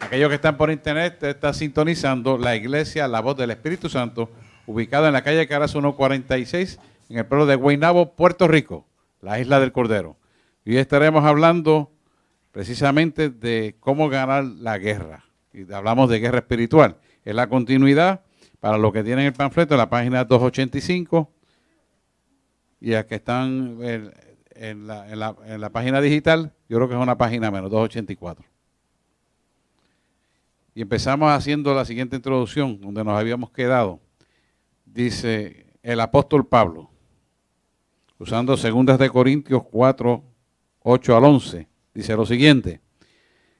Aquellos que están por internet, está sintonizando la iglesia La Voz del Espíritu Santo, ubicada en la calle Carazo 146, en el pueblo de Guaynabo, Puerto Rico, la isla del Cordero. Y hoy estaremos hablando precisamente de cómo ganar la guerra. Y hablamos de guerra espiritual. Es la continuidad para los que tienen el panfleto en la página 285 y a que están en la página digital, yo creo que es una página menos, 284. Y empezamos haciendo la siguiente introducción, donde nos habíamos quedado. Dice el apóstol Pablo, usando 2 de Corintios 4, 8 al 11, dice lo siguiente.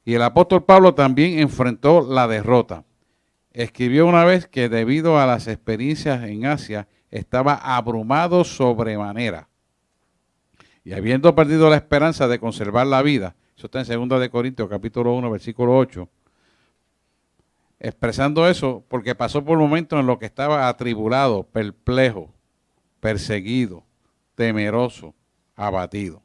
Y el apóstol Pablo también enfrentó la derrota. Escribió una vez que debido a las experiencias en Asia, estaba abrumado sobremanera. Y habiendo perdido la esperanza de conservar la vida, eso está en 2 de Corintios capítulo 1, versículo 8, expresando eso porque pasó por momentos en los que estaba atribulado, perplejo, perseguido, temeroso, abatido.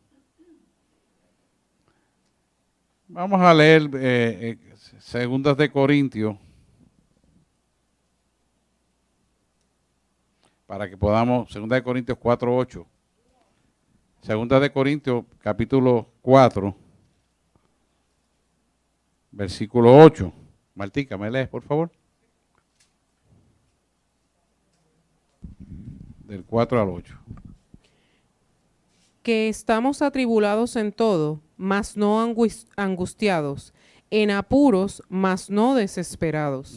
Vamos a leer 2 de Corintios para que podamos, 2 de Corintios 4, 8. 2 de Corintios capítulo 4, versículo 8. Martica, ¿me lees, por favor? Del 4 al 8. Que estamos atribulados en todo, mas no angustiados, en apuros, mas no desesperados.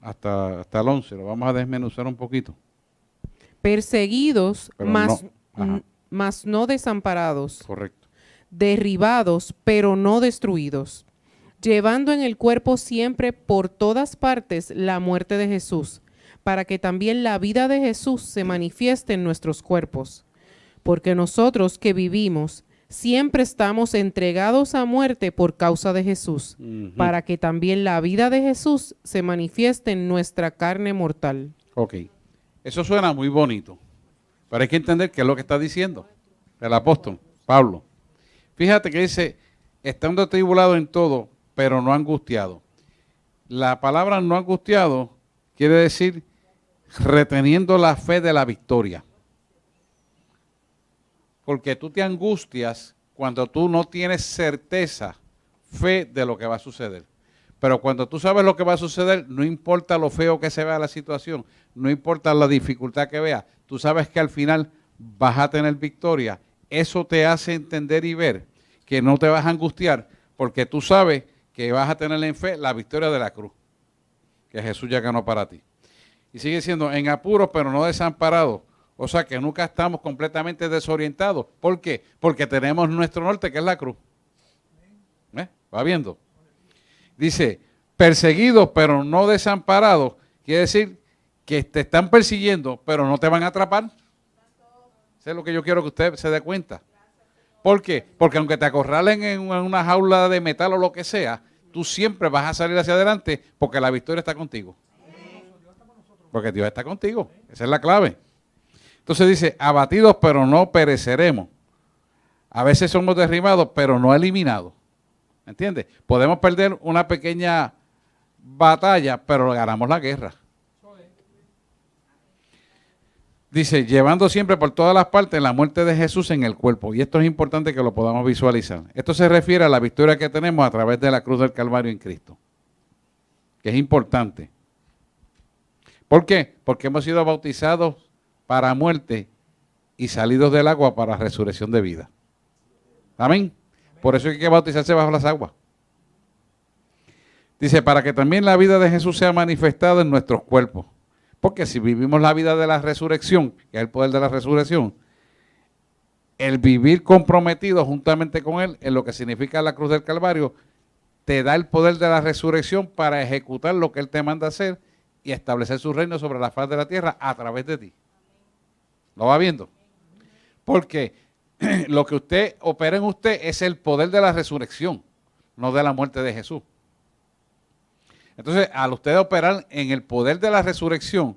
Hasta el 11, lo vamos a desmenuzar un poquito. Perseguidos, Pero mas no desamparados. Correcto. Derribados, pero no destruidos, llevando en el cuerpo siempre por todas partes la muerte de Jesús, para que también la vida de Jesús se manifieste en nuestros cuerpos. Porque nosotros que vivimos, siempre estamos entregados a muerte por causa de Jesús, para que también la vida de Jesús se manifieste en nuestra carne mortal. Ok, eso suena muy bonito, pero hay que entender qué es lo que está diciendo el apóstol Pablo. Fíjate que dice, estando atribulado en todo, pero no angustiado. La palabra no angustiado quiere decir reteniendo la fe de la victoria. Porque tú te angustias cuando tú no tienes certeza, fe de lo que va a suceder. Pero cuando tú sabes lo que va a suceder, no importa lo feo que se vea la situación, no importa la dificultad que veas, tú sabes que al final vas a tener victoria. Eso te hace entender y ver que no te vas a angustiar porque tú sabes que vas a tener en fe la victoria de la cruz, que Jesús ya ganó para ti. Y sigue siendo en apuros, pero no desamparados. O sea que nunca estamos completamente desorientados. ¿Por qué? Porque tenemos nuestro norte, que es la cruz. ¿Va viendo? Dice, perseguidos, pero no desamparados. Quiere decir que te están persiguiendo, pero no te van a atrapar. Eso es lo que yo quiero que usted se dé cuenta. ¿Por qué? Porque aunque te acorralen en una jaula de metal o lo que sea, tú siempre vas a salir hacia adelante porque la victoria está contigo. Porque Dios está contigo. Esa es la clave. Entonces dice, abatidos pero no pereceremos. A veces somos derribados pero no eliminados. ¿Entiendes? Podemos perder una pequeña batalla, pero ganamos la guerra. Dice, llevando siempre por todas las partes la muerte de Jesús en el cuerpo. Y esto es importante que lo podamos visualizar. Esto se refiere a la victoria que tenemos a través de la cruz del Calvario en Cristo. Que es importante. ¿Por qué? Porque hemos sido bautizados para muerte y salidos del agua para resurrección de vida. Amén. Por eso hay que bautizarse bajo las aguas. Dice, para que también la vida de Jesús sea manifestada en nuestros cuerpos. Porque si vivimos la vida de la resurrección, que es el poder de la resurrección, el vivir comprometido juntamente con Él, en lo que significa la cruz del Calvario, te da el poder de la resurrección para ejecutar lo que Él te manda hacer y establecer su reino sobre la faz de la tierra a través de ti. ¿Lo va viendo? Porque lo que usted opera en usted es el poder de la resurrección, no de la muerte de Jesús. Entonces, al usted operar en el poder de la resurrección,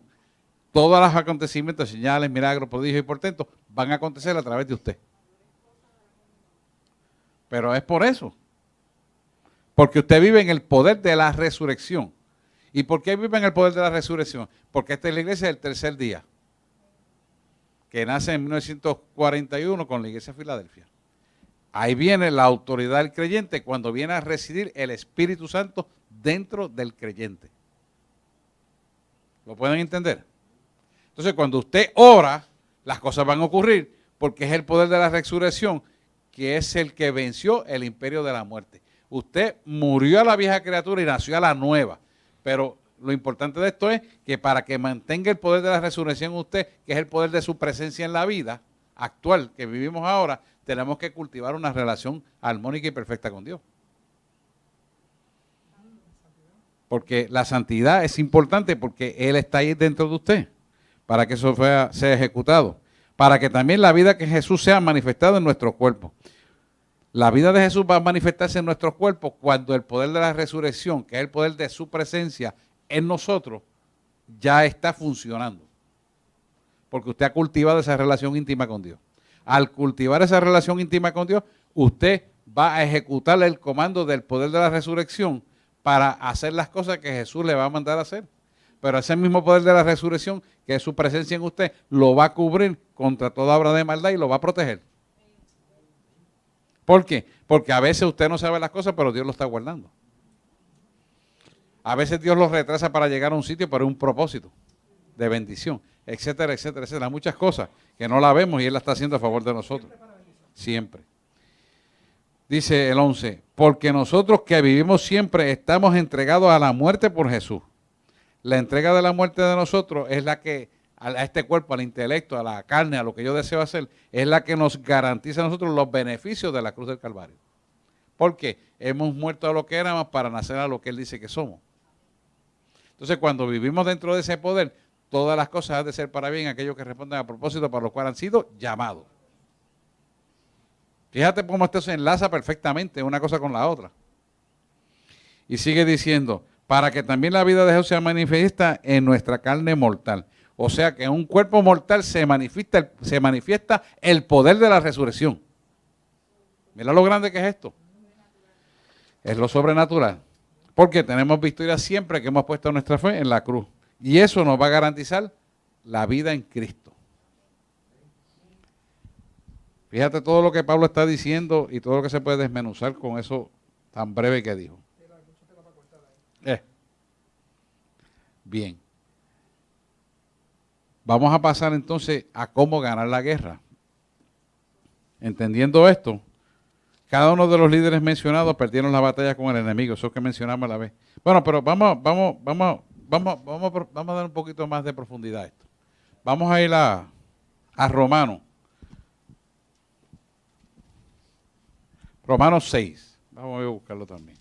todos los acontecimientos, señales, milagros, prodigios y portentos van a acontecer a través de usted. Pero es por eso. Porque usted vive en el poder de la resurrección. ¿Y por qué vive en el poder de la resurrección? Porque esta es la iglesia del tercer día, que nace en 1941 con la iglesia de Filadelfia. Ahí viene la autoridad del creyente cuando viene a residir el Espíritu Santo dentro del creyente. ¿Lo pueden entender? Entonces, cuando usted ora, las cosas van a ocurrir porque es el poder de la resurrección que es el que venció el imperio de la muerte. Usted murió a la vieja criatura y nació a la nueva. Pero lo importante de esto es que para que mantenga el poder de la resurrección en usted, que es el poder de su presencia en la vida actual que vivimos ahora, tenemos que cultivar una relación armónica y perfecta con Dios. Porque la santidad es importante porque Él está ahí dentro de usted, para que eso sea ejecutado. Para que también la vida que Jesús sea manifestada en nuestro cuerpo. La vida de Jesús va a manifestarse en nuestros cuerpos cuando el poder de la resurrección, que es el poder de su presencia en nosotros, ya está funcionando. Porque usted ha cultivado esa relación íntima con Dios. Al cultivar esa relación íntima con Dios, usted va a ejecutar el comando del poder de la resurrección para hacer las cosas que Jesús le va a mandar a hacer. Pero ese mismo poder de la resurrección, que es su presencia en usted, lo va a cubrir contra toda obra de maldad y lo va a proteger. ¿Por qué? Porque a veces usted no sabe las cosas, pero Dios lo está guardando. A veces Dios los retrasa para llegar a un sitio para un propósito de bendición, etcétera, etcétera, etcétera. Muchas cosas que no la vemos y Él la está haciendo a favor de nosotros. Siempre. Dice el 11, porque nosotros que vivimos siempre estamos entregados a la muerte por Jesús. La entrega de la muerte de nosotros es la que a este cuerpo, al intelecto, a la carne, a lo que yo deseo hacer, es la que nos garantiza a nosotros los beneficios de la cruz del Calvario. Porque hemos muerto a lo que éramos para nacer a lo que Él dice que somos. Entonces, cuando vivimos dentro de ese poder, todas las cosas han de ser para bien, aquellos que responden a propósito para los cuales han sido llamados. Fíjate cómo esto se enlaza perfectamente una cosa con la otra. Y sigue diciendo, para que también la vida de Jesús sea manifiesta en nuestra carne mortal. O sea que en un cuerpo mortal se manifiesta el poder de la resurrección. Mira lo grande que es esto. Es lo sobrenatural. Porque tenemos victoria siempre que hemos puesto nuestra fe en la cruz. Y eso nos va a garantizar la vida en Cristo. Fíjate todo lo que Pablo está diciendo y todo lo que se puede desmenuzar con eso tan breve que dijo. Bien. Vamos a pasar entonces a cómo ganar la guerra. Entendiendo esto, cada uno de los líderes mencionados perdieron la batalla con el enemigo, eso que mencionamos a la vez. Bueno, pero vamos a dar un poquito más de profundidad a esto. Vamos a ir a Romanos. Romanos 6. Vamos a buscarlo también.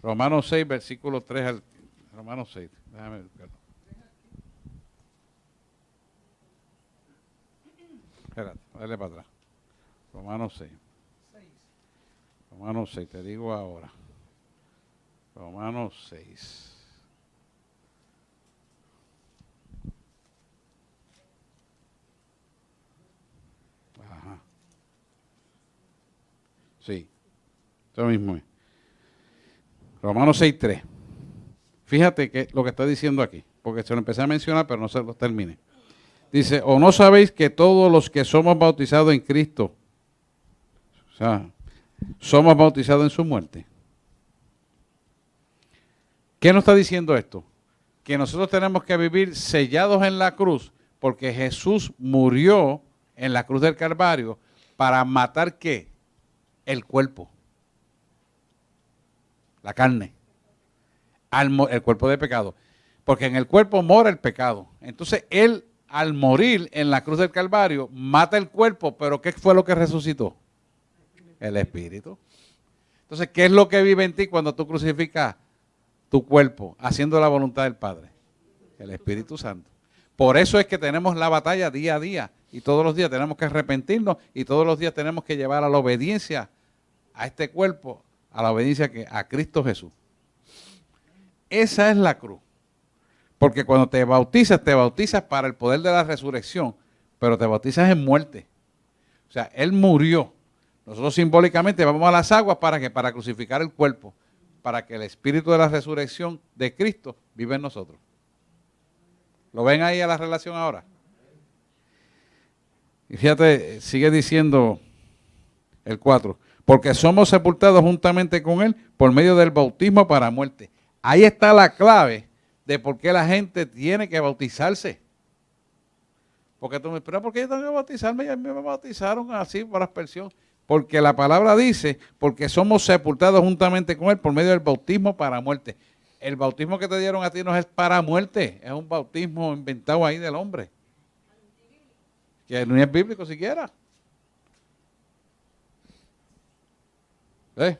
Romanos 6, versículo 3 al... Romanos 6, déjame buscarlo. Espérate, dale para atrás. Romanos 6. Romanos 6, te digo ahora. Romanos 6. Ajá. Sí, eso mismo es. Romanos 6, 3. Fíjate que lo que está diciendo aquí, porque se lo empecé a mencionar, pero no se lo termine. Dice, ¿o no sabéis que todos los que somos bautizados en Cristo, o sea, somos bautizados en su muerte? ¿Qué nos está diciendo esto? Que nosotros tenemos que vivir sellados en la cruz, porque Jesús murió en la cruz del Calvario para matar ¿qué? El cuerpo, la carne, el cuerpo de pecado. Porque en el cuerpo mora el pecado. Entonces Él, al morir en la cruz del Calvario, mata el cuerpo, pero ¿qué fue lo que resucitó? El Espíritu. Entonces, ¿qué es lo que vive en ti cuando tú crucificas tu cuerpo, haciendo la voluntad del Padre? El Espíritu Santo. Por eso es que tenemos la batalla día a día, y todos los días tenemos que arrepentirnos, y todos los días tenemos que llevar a la obediencia a este cuerpo, a la obediencia a Cristo Jesús. Esa es la cruz. Porque cuando te bautizas para el poder de la resurrección, pero te bautizas en muerte. O sea, Él murió Nosotros simbólicamente vamos a las aguas para que para crucificar el cuerpo, para que el espíritu de la resurrección de Cristo viva en nosotros. ¿Lo ven ahí a la relación ahora? Y fíjate, sigue diciendo el 4, porque somos sepultados juntamente con Él por medio del bautismo para muerte. Ahí está la clave de por qué la gente tiene que bautizarse. Porque tú me esperas, ¿por qué yo tengo que bautizarme? Y a mí me bautizaron así por aspersión. Porque la palabra dice, porque somos sepultados juntamente con Él por medio del bautismo para muerte. El bautismo que te dieron a ti no es para muerte, es un bautismo inventado ahí del hombre. Que no es bíblico siquiera. ¿Ves?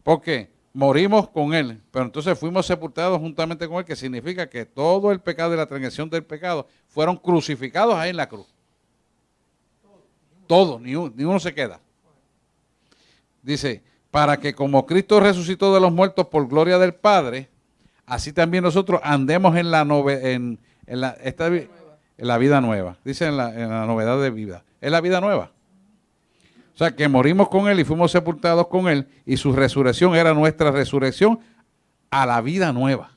Porque morimos con Él, pero entonces fuimos sepultados juntamente con Él, que significa que todo el pecado y la transgresión del pecado fueron crucificados ahí en la cruz. Todo, ni uno se queda. Dice, para que como Cristo resucitó de los muertos por gloria del Padre, así también nosotros andemos en la vida nueva. Dice en la novedad de vida. Es la vida nueva. O sea, que morimos con Él y fuimos sepultados con Él y su resurrección era nuestra resurrección a la vida nueva.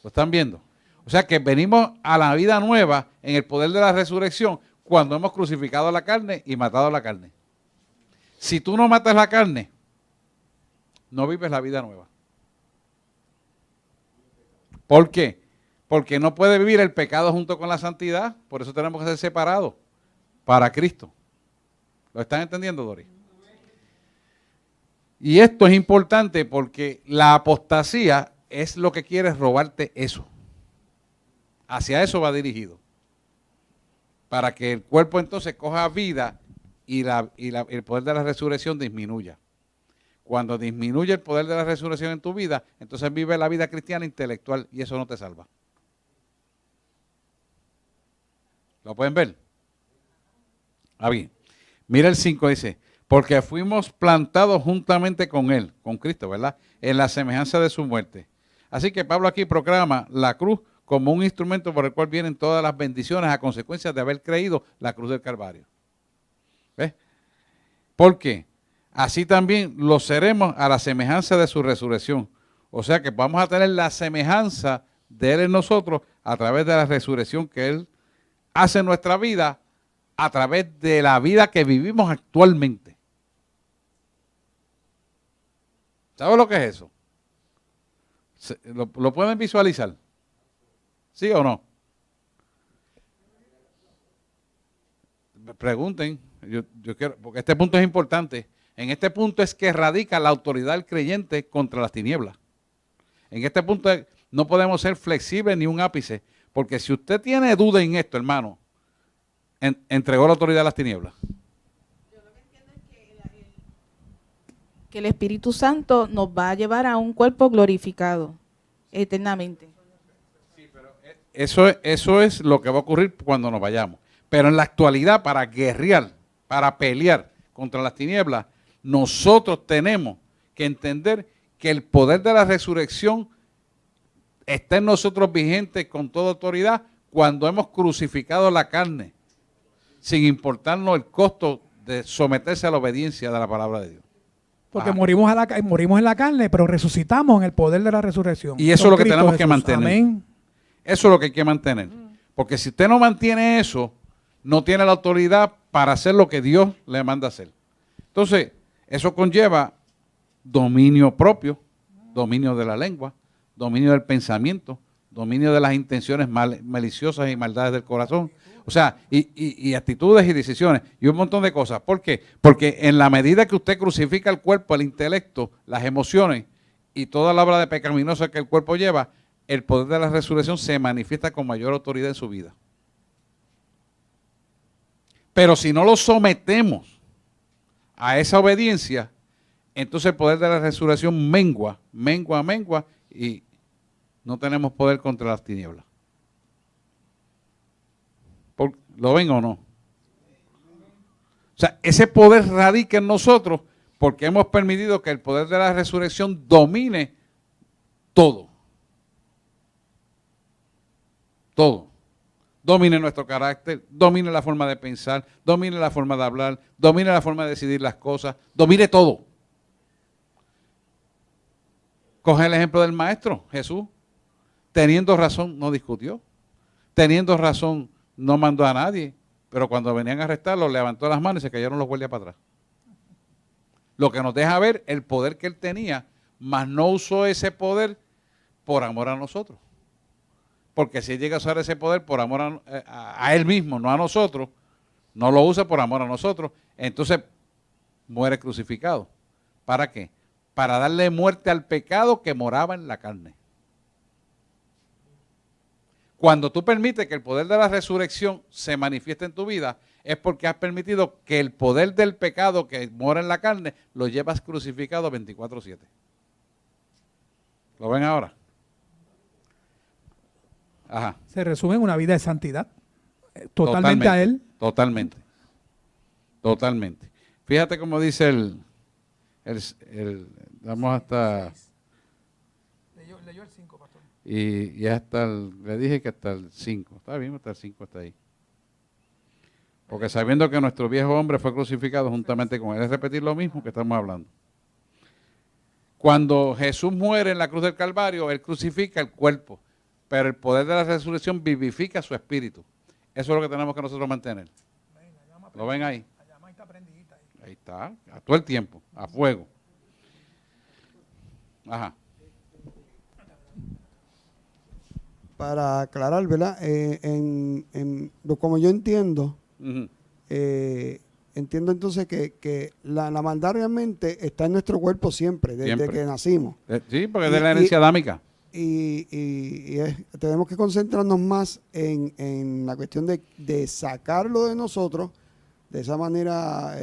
¿Lo están viendo? O sea, que venimos a la vida nueva en el poder de la resurrección cuando hemos crucificado la carne y matado la carne. Si tú no matas la carne, no vives la vida nueva. ¿Por qué? Porque no puede vivir el pecado junto con la santidad, por eso tenemos que ser separados para Cristo. ¿Lo están entendiendo, Dori? Y esto es importante porque la apostasía es lo que quiere robarte eso. Hacia eso va dirigido. Para que el cuerpo entonces coja vida y el poder de la resurrección disminuya. Cuando disminuye el poder de la resurrección en tu vida, entonces vive la vida cristiana intelectual y eso no te salva. ¿Lo pueden ver? Ah, bien. Mira el 5, dice, porque fuimos plantados juntamente con Él, con Cristo, ¿verdad? En la semejanza de su muerte. Así que Pablo aquí proclama la cruz como un instrumento por el cual vienen todas las bendiciones a consecuencia de haber creído la cruz del Calvario. ¿Ves? ¿Por qué? Así también lo seremos a la semejanza de su resurrección. O sea que vamos a tener la semejanza de Él en nosotros a través de la resurrección que Él hace en nuestra vida, a través de la vida que vivimos actualmente. ¿Sabes lo que es eso? ¿Lo pueden visualizar? ¿Sí o no? Pregunten. Yo quiero, porque este punto es importante. En este punto es que radica la autoridad del creyente contra las tinieblas. En este punto no podemos ser flexibles ni un ápice, porque si usted tiene duda en esto, hermano, entregó la autoridad a las tinieblas. Yo lo que entiendo es que el Espíritu Santo nos va a llevar a un cuerpo glorificado eternamente. Sí, pero eso es lo que va a ocurrir cuando nos vayamos. Pero en la actualidad, para guerrear, para pelear contra las tinieblas, nosotros tenemos que entender que el poder de la resurrección está en nosotros vigente con toda autoridad cuando hemos crucificado la carne, sin importarnos el costo de someterse a la obediencia de la palabra de Dios. Porque morimos en la carne, pero resucitamos en el poder de la resurrección. Y eso es lo que Cristo tenemos que Jesús. mantener. Amén. Eso es lo que hay que mantener. Porque si usted no mantiene eso, no tiene la autoridad para hacer lo que Dios le manda hacer. Entonces, eso conlleva dominio propio, dominio de la lengua, dominio del pensamiento, dominio de las intenciones maliciosas y maldades del corazón. O sea, y actitudes y decisiones y un montón de cosas. ¿Por qué? Porque en la medida que usted crucifica el cuerpo, el intelecto, las emociones y toda la obra de pecaminosa que el cuerpo lleva, el poder de la resurrección se manifiesta con mayor autoridad en su vida. Pero si no lo sometemos a esa obediencia, entonces el poder de la resurrección mengua y no tenemos poder contra las tinieblas. ¿Lo ven o no? O sea, ese poder radica en nosotros porque hemos permitido que el poder de la resurrección domine todo. Todo. domine nuestro carácter, domine la forma de pensar, domine la forma de hablar, domine la forma de decidir las cosas, domine todo. Coge el ejemplo del maestro, Jesús. Teniendo razón, no discutió. Teniendo razón, no mandó a nadie. Pero cuando venían a arrestarlo, levantó las manos y se cayeron los guardias para atrás. Lo que nos deja ver el poder que él tenía, mas no usó ese poder por amor a nosotros. Porque si él llega a usar ese poder por amor a él mismo, no a nosotros, no lo usa por amor a nosotros, entonces muere crucificado. ¿Para qué? Para darle muerte al pecado que moraba en la carne. Cuando tú permites que el poder de la resurrección se manifieste en tu vida, es porque has permitido que el poder del pecado que mora en la carne lo llevas crucificado 24/7. ¿Lo ven ahora? Ajá. Se resume en una vida de santidad. Totalmente a Él. Totalmente. Fíjate cómo dice vamos hasta... Leyó el 5, pastor. Y hasta le dije que hasta el 5. Está bien, hasta el 5 está ahí. Porque sabiendo que nuestro viejo hombre fue crucificado juntamente con él. Es repetir lo mismo que estamos hablando. Cuando Jesús muere en la cruz del Calvario, él crucifica el cuerpo. Pero el poder de la resurrección vivifica su espíritu. Eso es lo que tenemos que nosotros mantener. ¿Lo ven ahí? Ahí está, a todo el tiempo, a fuego. Ajá. Para aclarar, ¿verdad? Como yo entiendo, Uh-huh. entiendo entonces que la maldad realmente está en nuestro cuerpo siempre, desde Siempre. que nacimos. Sí, porque es de la herencia adámica. Tenemos que concentrarnos más en la cuestión de sacarlo de nosotros. De esa manera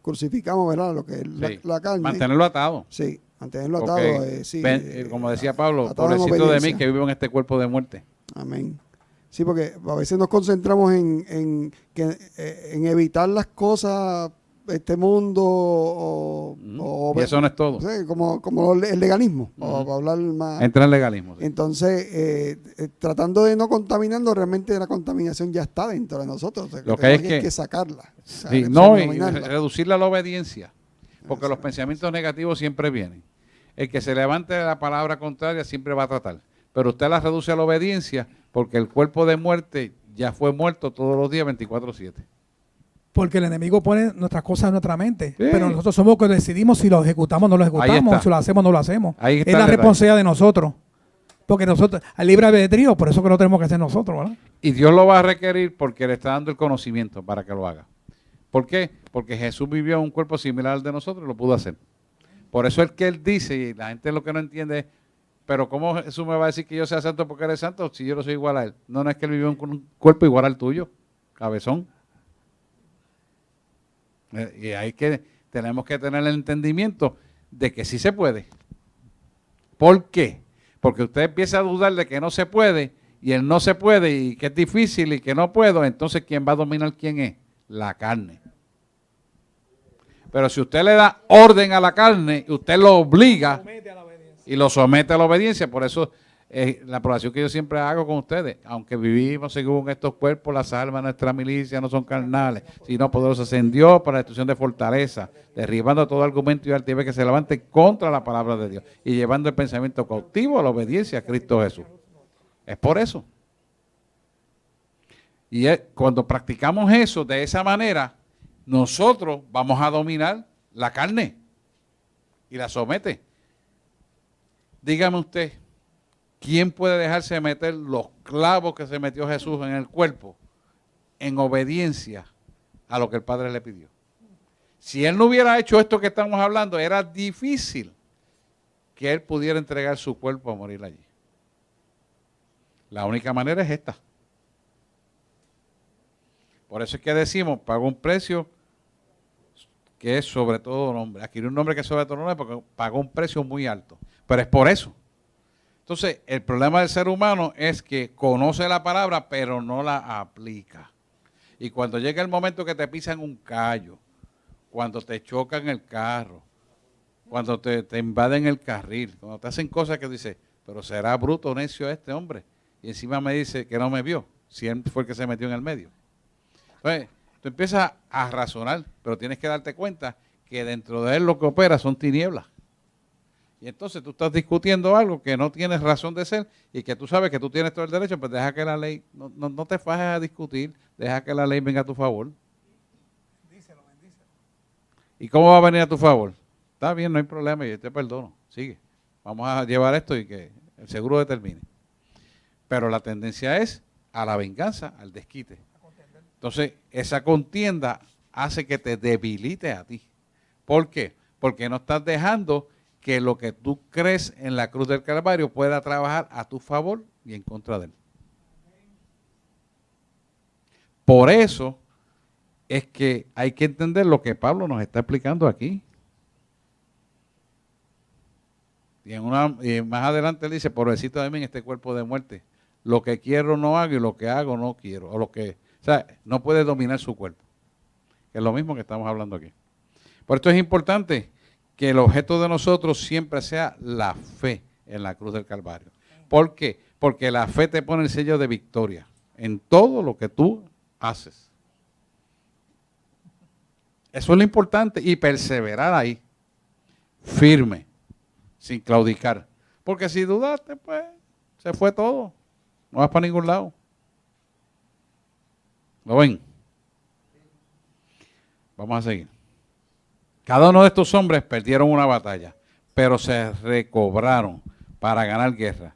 crucificamos, ¿verdad? Lo que es Sí. la carne. Mantenerlo atado. Sí, mantenerlo Porque, atado. Sí, como decía Pablo, atado en pobrecito de mí obediencia. que vivo en este cuerpo de muerte. Amén. Sí, porque a veces nos concentramos en evitar las cosas, este mundo, Y eso no es todo. sí, como el legalismo, o Ujú. para hablar más. Entra en legalismo. Sí. Entonces, tratando de no contaminarlo, realmente la contaminación ya está dentro de nosotros. O sea, Lo que hay tenemos es que- sacarla. O sea, Sí, no, y dominarla. reducirla a la obediencia. Porque los pensamientos negativos siempre vienen. El que se levante de la palabra contraria siempre va a tratar. Pero usted la reduce a la obediencia porque el cuerpo de muerte ya fue muerto todos los días 24/7. Porque el enemigo pone nuestras cosas en nuestra mente. Sí. Pero nosotros somos los que decidimos si lo ejecutamos o no lo Ahí ejecutamos, está. si lo hacemos o no lo hacemos. Ahí está Es la el detalle. responsabilidad de nosotros. Porque nosotros, al libre albedrío, por eso que lo tenemos que hacer nosotros, ¿verdad? Y Dios lo va a requerir porque le está dando el conocimiento para que lo haga. ¿Por qué? Porque Jesús vivió en un cuerpo similar al de nosotros y lo pudo hacer. Por eso es que Él dice, y la gente lo que no entiende es, pero ¿cómo Jesús me va a decir que yo sea santo porque eres santo si yo no soy igual a Él? No, no es que Él vivió en un cuerpo igual al tuyo, cabezón. Y ahí que tenemos que tener el entendimiento de que sí se puede. ¿Por qué? Porque usted empieza a dudar de que no se puede, y él no se puede, y que es difícil, y que no puedo, entonces ¿quién va a dominar quién es? La carne. Pero si usted le da orden a la carne, usted lo obliga y lo somete a la obediencia. Por eso la aprobación que yo siempre hago con ustedes, aunque vivimos según estos cuerpos, las almas de nuestra milicia no son carnales, sino poderosas en Dios para la destrucción de fortaleza, derribando todo argumento y altivez que se levante contra la palabra de Dios y llevando el pensamiento cautivo a la obediencia a Cristo Jesús. Es por eso. Y cuando practicamos eso de esa manera, nosotros vamos a dominar la carne y la somete. Dígame usted, ¿quién puede dejarse meter los clavos que se metió Jesús en el cuerpo en obediencia a lo que el Padre le pidió? Si Él no hubiera hecho esto que estamos hablando, era difícil que Él pudiera entregar su cuerpo a morir allí. La única manera es esta. Por eso es que decimos, pagó un precio que es sobre todo nombre. Adquirió un nombre que es sobre todo nombre porque pagó un precio muy alto. Pero es por eso. Entonces, el problema del ser humano es que conoce la palabra, pero no la aplica. Y cuando llega el momento que te pisan un callo, cuando te chocan el carro, cuando te invaden el carril, cuando te hacen cosas que dices, pero será bruto, necio este hombre. Y encima me dice que no me vio. si él fue el que se metió en el medio. Entonces, tú empiezas a razonar, pero tienes que darte cuenta que dentro de él lo que opera son tinieblas. Y entonces tú estás discutiendo algo que no tienes razón de ser y que tú sabes que tú tienes todo el derecho, pues deja que la ley, no te fajes a discutir, deja que la ley venga a tu favor. ¿Y cómo va a venir a tu favor? Está bien, no hay problema, yo te perdono, sigue. Vamos a llevar esto y que el seguro determine. Pero la tendencia es a la venganza, al desquite. Entonces, esa contienda hace que te debilite a ti. ¿Por qué? Porque no estás dejando que lo que tú crees en la cruz del Calvario pueda trabajar a tu favor y en contra de él. Por eso es que hay que entender lo que Pablo nos está explicando aquí. Y más adelante él dice, pobrecito de mí en este cuerpo de muerte, lo que quiero no hago y lo que hago no quiero. O sea, no puede dominar su cuerpo. Que es lo mismo que estamos hablando aquí. Por esto es importante que el objeto de nosotros siempre sea la fe en la cruz del Calvario. ¿Por qué? Porque la fe te pone el sello de victoria en todo lo que tú haces. Eso es lo importante y perseverar ahí, firme, sin claudicar. Porque si dudaste, pues se fue todo. No vas para ningún lado. ¿Lo ven? Vamos a seguir. Cada uno de estos hombres perdieron una batalla, pero se recobraron para ganar guerra.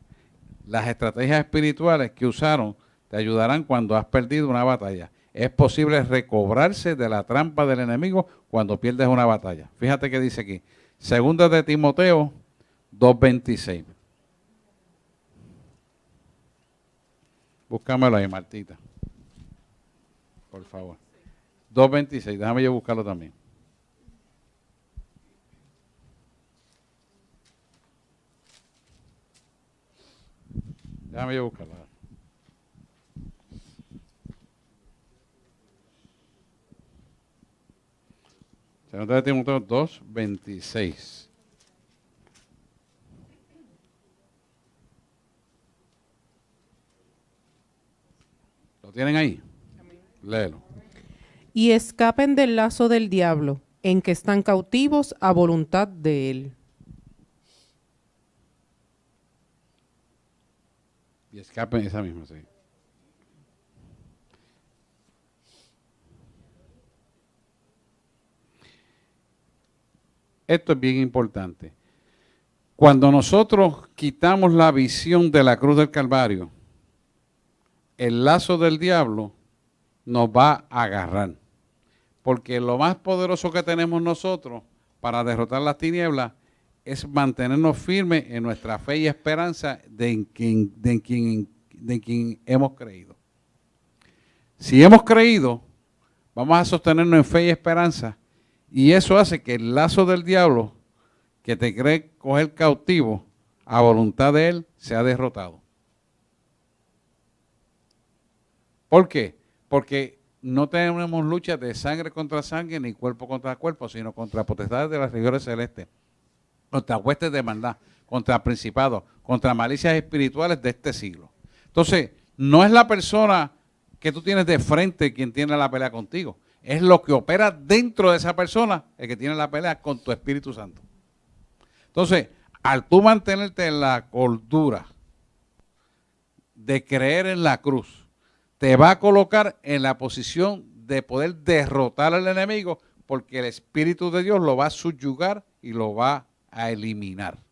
Las estrategias espirituales que usaron te ayudarán cuando has perdido una batalla. Es posible recobrarse de la trampa del enemigo cuando pierdes una batalla. Fíjate que dice aquí, 2 de Timoteo 2:26. Búscamelo ahí, Martita. Por favor. 2:26, déjame yo buscarlo también. Déjame yo buscarlo. Segunda de Timoteo 2:26. ¿Lo tienen ahí? Léelo. Y escapen del lazo del diablo, en que están cautivos a voluntad de él. Y escapen esa misma, sí. Esto es bien importante. Cuando nosotros quitamos la visión de la cruz del Calvario, el lazo del diablo nos va a agarrar. Porque lo más poderoso que tenemos nosotros para derrotar las tinieblas es mantenernos firmes en nuestra fe y esperanza de quien hemos creído. Si hemos creído, vamos a sostenernos en fe y esperanza, y eso hace que el lazo del diablo, que te cree coger cautivo, a voluntad de él, sea derrotado. ¿Por qué? Porque no tenemos lucha de sangre contra sangre, ni cuerpo contra cuerpo, sino contra potestades de las regiones celestes, contra huestes de maldad, contra principados, contra malicias espirituales de este siglo. Entonces, no es la persona que tú tienes de frente quien tiene la pelea contigo, es lo que opera dentro de esa persona el que tiene la pelea con tu Espíritu Santo. Entonces, al tú mantenerte en la cordura de creer en la cruz, te va a colocar en la posición de poder derrotar al enemigo, porque el Espíritu de Dios lo va a subyugar y lo va a eliminar.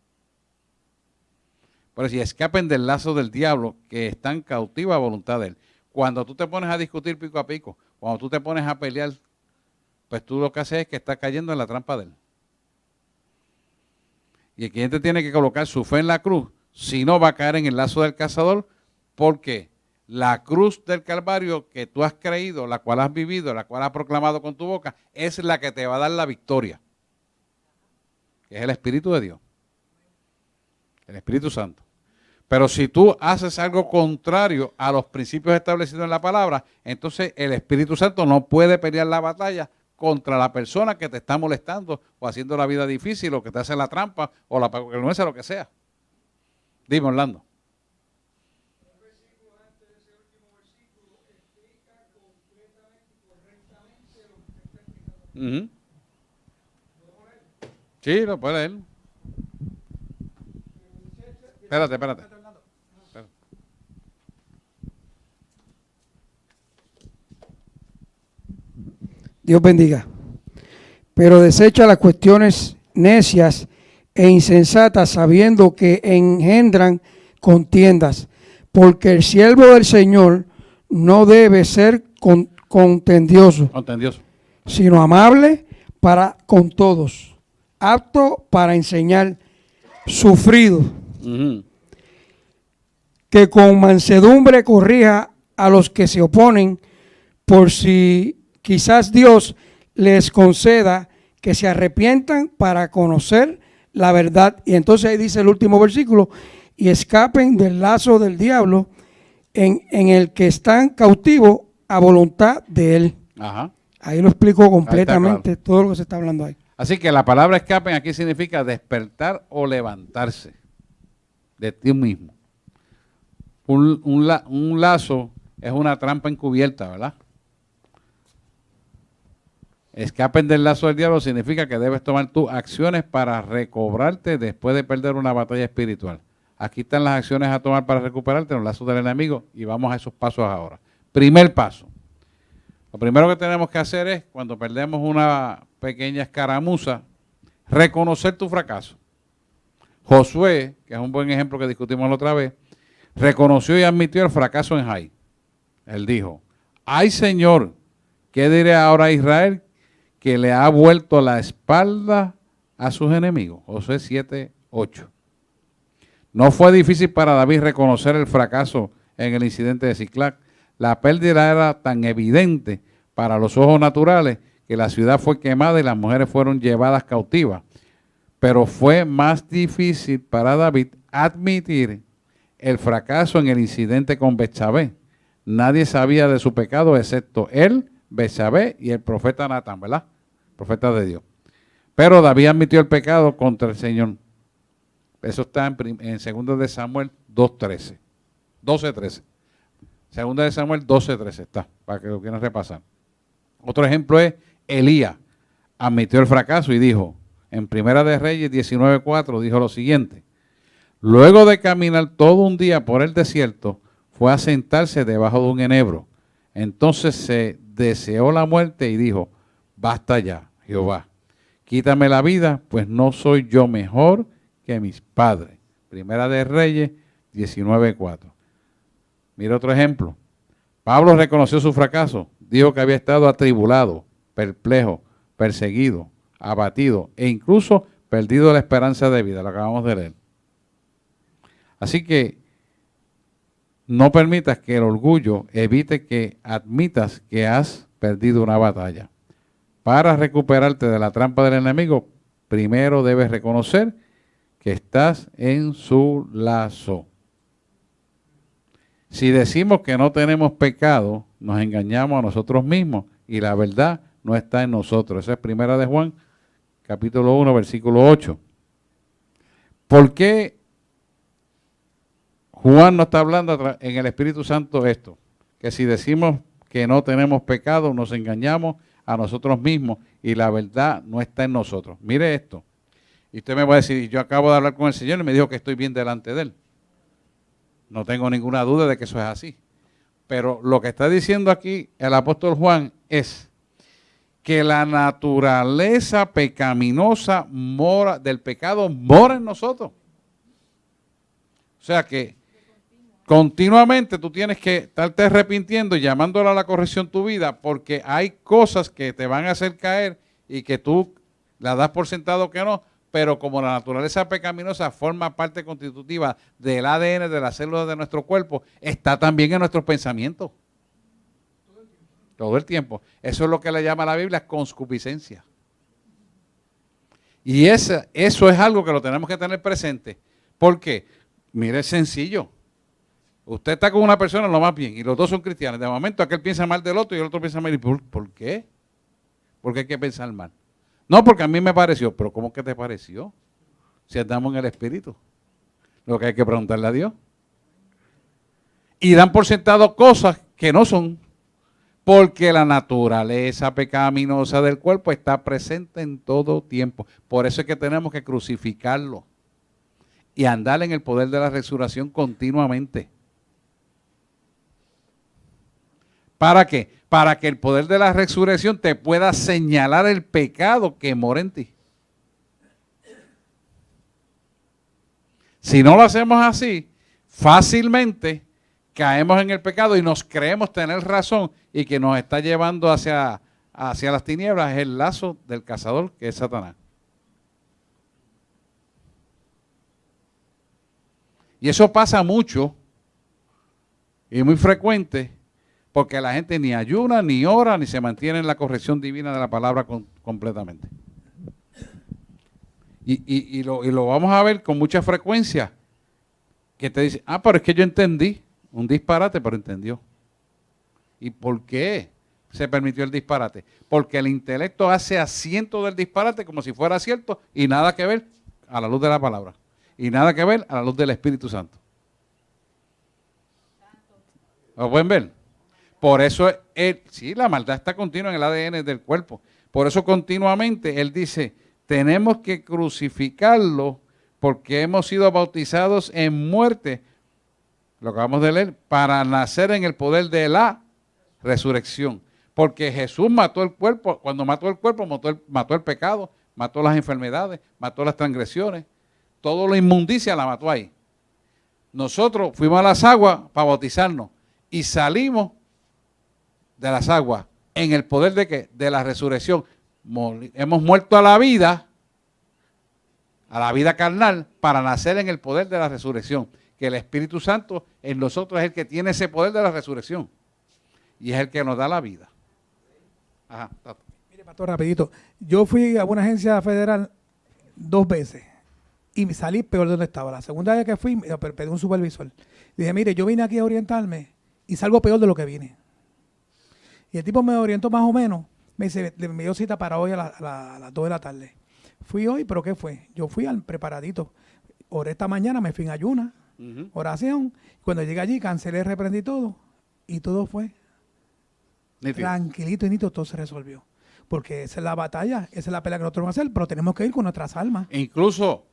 Por eso, si escapen del lazo del diablo, que están cautivos a voluntad de él. Cuando tú te pones a discutir pico a pico, cuando tú te pones a pelear, pues tú lo que haces es que estás cayendo en la trampa de él. Y el cliente tiene que colocar su fe en la cruz, si no va a caer en el lazo del cazador, porque la cruz del Calvario que tú has creído, la cual has vivido, la cual has proclamado con tu boca, es la que te va a dar la victoria, que es el Espíritu de Dios, el Espíritu Santo. Pero si tú haces algo contrario a los principios establecidos en la palabra, entonces el Espíritu Santo no puede pelear la batalla contra la persona que te está molestando o haciendo la vida difícil o que te hace la trampa o la nueza, lo que sea. Dime, Orlando. Ujú. Sí, lo puede leer. Espérate. Dios bendiga. Pero desecha las cuestiones necias e insensatas, sabiendo que engendran contiendas, porque el siervo del Señor no debe ser contendioso, sino amable para con todos, apto para enseñar, sufrido, que con mansedumbre corrija a los que se oponen, por si quizás Dios les conceda que se arrepientan para conocer la verdad. Y entonces ahí dice el último versículo, y escapen del lazo del diablo en el que están cautivos a voluntad de él. Ajá. Ahí lo explico completamente, claro. todo lo que se está hablando ahí. Así que la palabra escapen aquí significa despertar o levantarse de ti mismo. Un lazo es una trampa encubierta, ¿verdad? Escapen del lazo del diablo significa que debes tomar tus acciones para recobrarte después de perder una batalla espiritual. Aquí están las acciones a tomar para recuperarte en los lazos del enemigo y vamos a esos pasos ahora. Primer paso. Lo primero que tenemos que hacer es, cuando perdemos una pequeña escaramuza, reconocer tu fracaso. Josué, que es un buen ejemplo que discutimos la otra vez, reconoció y admitió el fracaso en Jai. Él dijo, ay Señor, ¿qué diré ahora a Israel que le ha vuelto la espalda a sus enemigos? Josué 7:8. No fue difícil para David reconocer el fracaso en el incidente de Siclac. La pérdida era tan evidente para los ojos naturales que la ciudad fue quemada y las mujeres fueron llevadas cautivas. Pero fue más difícil para David admitir el fracaso en el incidente con Betsabé. Nadie sabía de su pecado excepto él, Betsabé y el profeta Natán, ¿verdad? Profeta de Dios. Pero David admitió el pecado contra el Señor. Eso está en 2 de Samuel 2:13. 12:13. 2 de Samuel 12:13 está, para que lo quieran repasar. Otro ejemplo es Elías. Admitió el fracaso y dijo, en 1 de Reyes 19:4, dijo lo siguiente. Luego de caminar todo un día por el desierto, fue a sentarse debajo de un enebro. Entonces se deseó la muerte y dijo, basta ya, Jehová, quítame la vida, pues no soy yo mejor que mis padres. 1 de Reyes 19:4. Mira otro ejemplo. Pablo reconoció su fracaso. Dijo que había estado atribulado, perplejo, perseguido, abatido e incluso perdido la esperanza de vida. Lo acabamos de leer. Así que no permitas que el orgullo evite que admitas que has perdido una batalla. Para recuperarte de la trampa del enemigo, primero debes reconocer que estás en su lazo. Si decimos que no tenemos pecado, nos engañamos a nosotros mismos y la verdad no está en nosotros. Esa es 1 de Juan, capítulo 1, versículo 8. ¿Por qué Juan no está hablando en el Espíritu Santo esto? Que si decimos que no tenemos pecado, nos engañamos a nosotros mismos y la verdad no está en nosotros. Mire esto. Y usted me va a decir, yo acabo de hablar con el Señor y me dijo que estoy bien delante de Él. No tengo ninguna duda de que eso es así. Pero lo que está diciendo aquí el apóstol Juan es que la naturaleza pecaminosa del pecado mora en nosotros. O sea que continuamente tú tienes que estarte arrepintiendo y llamándole a la corrección tu vida porque hay cosas que te van a hacer caer y que tú las das por sentado que no, pero como la naturaleza pecaminosa forma parte constitutiva del ADN de las células de nuestro cuerpo, está también en nuestros pensamientos. Todo el tiempo. Eso es lo que le llama la Biblia concupiscencia. Y eso es algo que lo tenemos que tener presente. ¿Por qué? Mire, es sencillo. Usted está con una persona lo más bien y los dos son cristianos. De momento aquel piensa mal del otro y el otro piensa mal. ¿Por qué? ¿Por qué hay que pensar mal? No, porque a mí me pareció. ¿Pero cómo que te pareció? Si andamos en el Espíritu. Lo que hay que preguntarle a Dios. Y dan por sentado cosas que no son. Porque la naturaleza pecaminosa del cuerpo está presente en todo tiempo. Por eso es que tenemos que crucificarlo y andar en el poder de la resurrección continuamente. ¿Para qué? Para que el poder de la resurrección te pueda señalar el pecado que mora en ti. Si no lo hacemos así, fácilmente caemos en el pecado y nos creemos tener razón y que nos está llevando hacia las tinieblas es el lazo del cazador, que es Satanás. Y eso pasa mucho y muy frecuente porque la gente ni ayuna, ni ora, ni se mantiene en la corrección divina de la palabra completamente. Y lo vamos a ver con mucha frecuencia, que te dice, pero es que yo entendí, un disparate, pero entendió. ¿Y por qué se permitió el disparate? Porque el intelecto hace asiento del disparate como si fuera cierto y nada que ver a la luz de la palabra. Y nada que ver a la luz del Espíritu Santo. ¿Lo pueden ver? Por eso, sí, la maldad está continua en el ADN del cuerpo. Por eso continuamente él dice, tenemos que crucificarlo porque hemos sido bautizados en muerte, lo acabamos de leer, para nacer en el poder de la resurrección. Porque Jesús mató el cuerpo, cuando mató el cuerpo, mató el pecado, mató las enfermedades, mató las transgresiones, toda la inmundicia la mató ahí. Nosotros fuimos a las aguas para bautizarnos y salimos de las aguas en el poder de ¿qué? De la resurrección. Hemos muerto a la vida carnal, para nacer en el poder de la resurrección. Que el Espíritu Santo en nosotros es el que tiene ese poder de la resurrección. Y es el que nos da la vida. Ajá, Tato. Mire, pastor, rapidito. Yo fui a una agencia federal 2 veces y me salí peor de donde estaba. La segunda vez que fui, me pedí un supervisor. Dije, mire, yo vine aquí a orientarme y salgo peor de lo que vine. Y el tipo me orientó más o menos. Me dice, me dio cita para hoy a las 2 de la tarde. Fui hoy, pero ¿qué fue? Yo fui al preparadito. Oré esta mañana, me fui en ayuna, oración. Cuando llegué allí, cancelé, reprendí todo. Y todo fue tranquilito y nítido, todo se resolvió. Porque esa es la batalla, esa es la pelea que nosotros vamos a hacer, pero tenemos que ir con nuestras almas. E incluso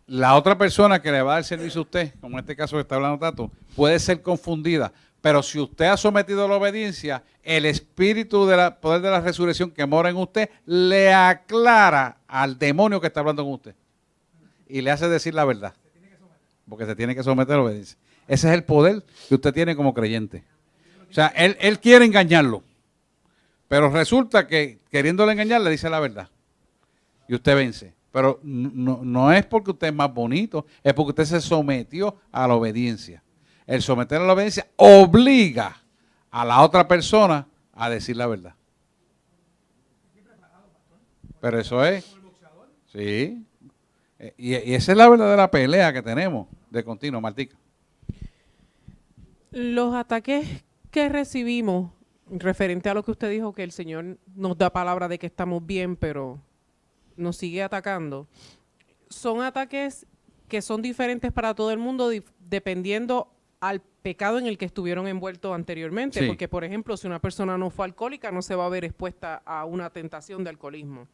la otra persona que le va a dar servicio a usted, como en este caso que está hablando Tato, puede ser confundida. Pero si usted ha sometido a la obediencia, el espíritu del poder de la resurrección que mora en usted le aclara al demonio que está hablando con usted. Y le hace decir la verdad. Porque se tiene que someter a la obediencia. Ese es el poder que usted tiene como creyente. O sea, él quiere engañarlo. Pero resulta que queriéndole engañar le dice la verdad. Y usted vence. Pero no es porque usted es más bonito, es porque usted se sometió a la obediencia. El someter a la obediencia obliga a la otra persona a decir la verdad. Pero eso es. Sí. Y esa es la verdadera pelea que tenemos de continuo, Martica. Los ataques que recibimos, referente a lo que usted dijo, que el Señor nos da palabra de que estamos bien, pero nos sigue atacando, son ataques que son diferentes para todo el mundo, dependiendo al pecado en el que estuvieron envueltos anteriormente. Sí. Porque, por ejemplo, si una persona no fue alcohólica, no se va a ver expuesta a una tentación de alcoholismo.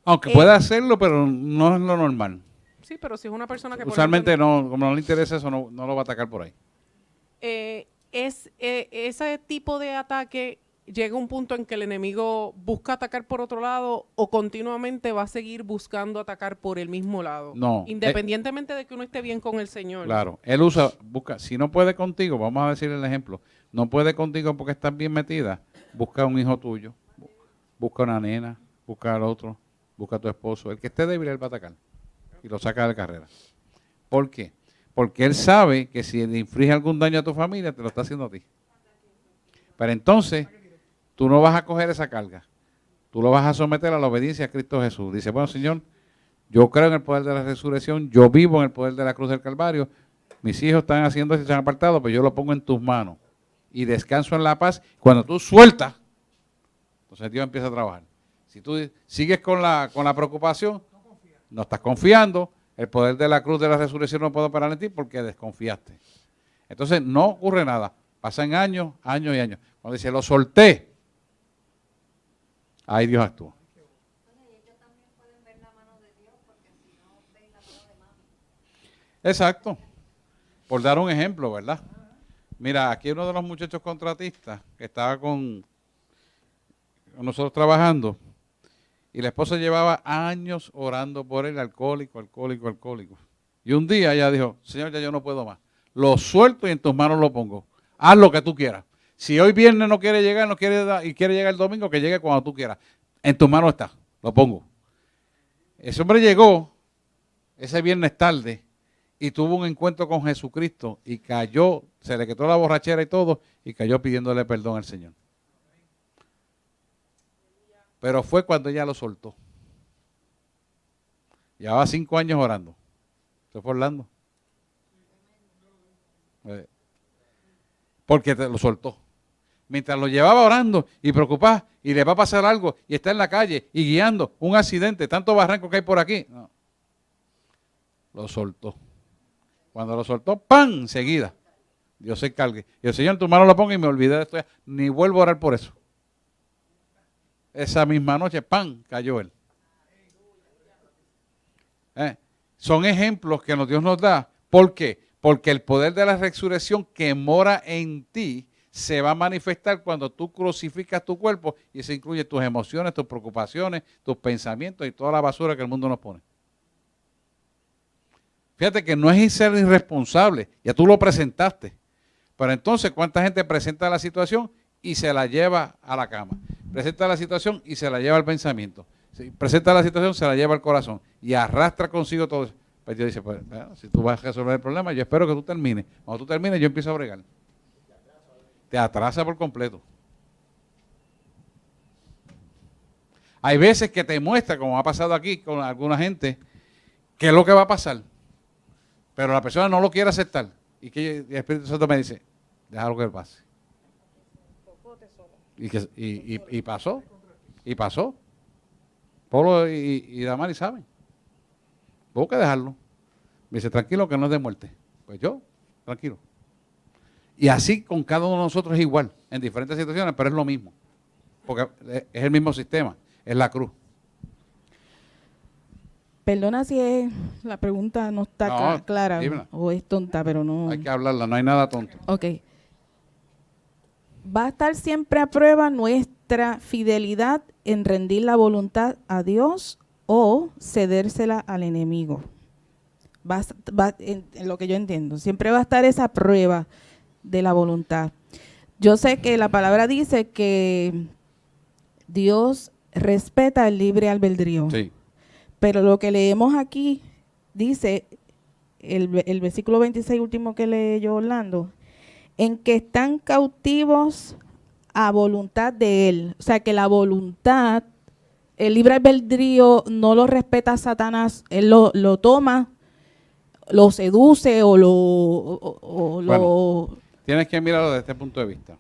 Aunque pueda hacerlo, pero no es lo normal. Sí, pero si es una persona que... Usualmente no, como no le interesa eso, no lo va a atacar por ahí. Ese tipo de ataque llega a un punto en que el enemigo busca atacar por otro lado o continuamente va a seguir buscando atacar por el mismo lado. No. Independientemente de que uno esté bien con el Señor. Claro. Él busca, si no puede contigo, vamos a decir el ejemplo, no puede contigo porque estás bien metida, busca un hijo tuyo, busca una nena, busca al otro, busca a tu esposo. El que esté débil, él va a atacar y lo saca de carrera. ¿Por qué? Porque él sabe que si le inflige algún daño a tu familia, te lo está haciendo a ti. Pero entonces, tú no vas a coger esa carga. Tú lo vas a someter a la obediencia a Cristo Jesús. Dice, bueno, Señor, yo creo en el poder de la resurrección, yo vivo en el poder de la cruz del Calvario, mis hijos están haciendo esto y se han apartado, pero yo lo pongo en tus manos. Y descanso en la paz. Cuando tú sueltas, entonces Dios empieza a trabajar. Si tú sigues con la preocupación, no estás confiando, el poder de la cruz de la resurrección no puede operar en ti porque desconfiaste. Entonces no ocurre nada. Pasan años, años y años. Cuando dice, lo solté, ahí Dios actuó. Exacto. Por dar un ejemplo, ¿verdad? Mira, aquí uno de los muchachos contratistas que estaba con nosotros trabajando y la esposa llevaba años orando por él, alcohólico. Y un día ella dijo, Señor, ya yo no puedo más. Lo suelto y en tus manos lo pongo. Haz lo que tú quieras. Si hoy viernes no quiere llegar, y quiere llegar el domingo, que llegue cuando tú quieras. En tus manos está, lo pongo. Ese hombre llegó ese viernes tarde y tuvo un encuentro con Jesucristo y cayó, se le quitó la borrachera y todo, y cayó pidiéndole perdón al Señor. Pero fue cuando ella lo soltó. Llevaba 5 años orando. ¿Se fue Orlando? Porque lo soltó. Mientras lo llevaba orando y preocupado, y le va a pasar algo, y está en la calle, y guiando, un accidente, tanto barranco que hay por aquí. No. Lo soltó. Cuando lo soltó, ¡pam! Enseguida. Dios se encargue. Y el Señor en tu mano lo ponga y me olvidé de esto. Ni vuelvo a orar por eso. Esa misma noche, ¡pam! Cayó él. Son ejemplos que Dios nos da. ¿Por qué? Porque el poder de la resurrección que mora en ti se va a manifestar cuando tú crucificas tu cuerpo, y eso incluye tus emociones, tus preocupaciones, tus pensamientos y toda la basura que el mundo nos pone. Fíjate que no es ser irresponsable, ya tú lo presentaste. Pero entonces, ¿cuánta gente presenta la situación y se la lleva a la cama? Presenta la situación y se la lleva al pensamiento. Presenta la situación, se la lleva al corazón y arrastra consigo todo eso. Pues Dios dice, pues, bueno, si tú vas a resolver el problema, yo espero que tú termines. Cuando tú termines, yo empiezo a bregar. Te atrasa por completo. Hay veces que te muestra, como ha pasado aquí con alguna gente, qué es lo que va a pasar. Pero la persona no lo quiere aceptar. Y que el Espíritu Santo me dice, déjalo que pase. Y pasó. Y pasó. Polo y Damari saben. Tengo que dejarlo. Me dice, tranquilo que no es de muerte. Pues yo, tranquilo. Y así con cada uno de nosotros es igual, en diferentes situaciones, pero es lo mismo. Porque es el mismo sistema, es la cruz. Perdona si la pregunta no está clara dímela. o es tonta, pero no. Hay que hablarla, no hay nada tonto. Ok. ¿Va a estar siempre a prueba nuestra fidelidad en rendir la voluntad a Dios o cedérsela al enemigo? En lo que yo entiendo, siempre va a estar esa prueba de la voluntad. Yo sé que la palabra dice que Dios respeta el libre albedrío. Sí. Pero lo que leemos aquí dice, el versículo 26 último que leyó Orlando, en que están cautivos a voluntad de Él. O sea, que la voluntad, el libre albedrío no lo respeta Satanás, Él lo toma, lo seduce o lo... Tienes que mirarlo desde este punto de vista.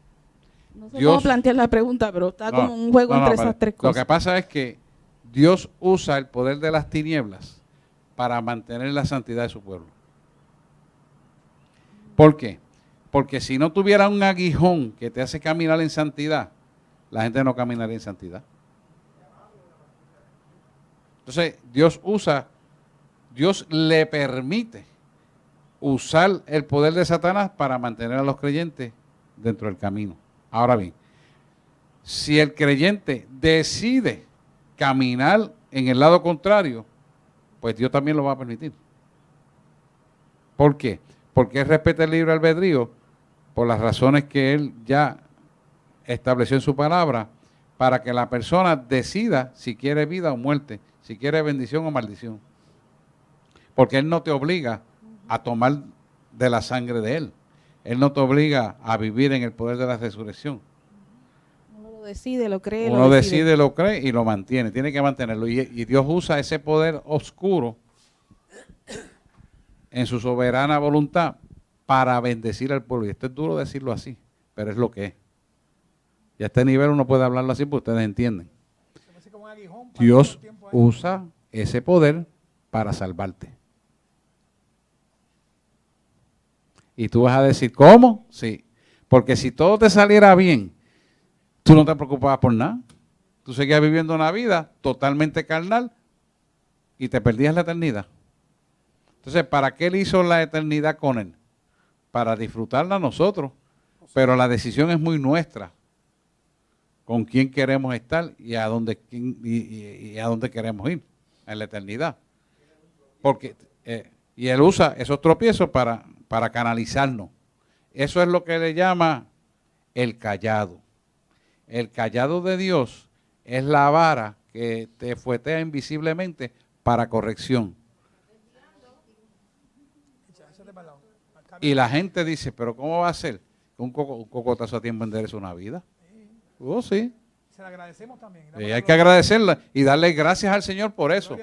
No sé cómo plantear la pregunta, pero está como un juego entre esas tres cosas. Lo que pasa es que Dios usa el poder de las tinieblas para mantener la santidad de su pueblo. ¿Por qué? Porque si no tuviera un aguijón que te hace caminar en santidad, la gente no caminaría en santidad. Entonces, Dios le permite usar el poder de Satanás para mantener a los creyentes dentro del camino. Ahora bien, si el creyente decide caminar en el lado contrario, pues Dios también lo va a permitir. ¿Por qué? Porque Él respeta el libre albedrío por las razones que Él ya estableció en su palabra, para que la persona decida si quiere vida o muerte, si quiere bendición o maldición. Porque Él no te obliga a tomar de la sangre de Él. Él no te obliga a vivir en el poder de la resurrección. Uno lo decide, lo cree, Uno decide, lo cree y lo mantiene. Tiene que mantenerlo. Y Dios usa ese poder oscuro en su soberana voluntad para bendecir al pueblo. Y esto es duro decirlo así, pero es lo que es. Y a este nivel uno puede hablarlo así porque ustedes entienden. Dios usa ese poder para salvarte. Y tú vas a decir, ¿cómo? Sí, Porque si todo te saliera bien, tú no te preocupabas por nada. Tú seguías viviendo una vida totalmente carnal y te perdías la eternidad. Entonces, ¿para qué Él hizo la eternidad con Él? Para disfrutarla nosotros. Pero la decisión es muy nuestra. Con quién queremos estar y a dónde, y a dónde queremos ir en la eternidad. Porque, y Él usa esos tropiezos para canalizarnos. Eso es lo que le llama el cayado. El cayado de Dios es la vara que te fuetea invisiblemente para corrección. Y la gente dice, pero ¿cómo va a ser? Un cocotazo a tiempo endereza una vida. Oh, sí. Se le agradecemos también. Y hay que agradecerla y darle gracias al Señor por eso.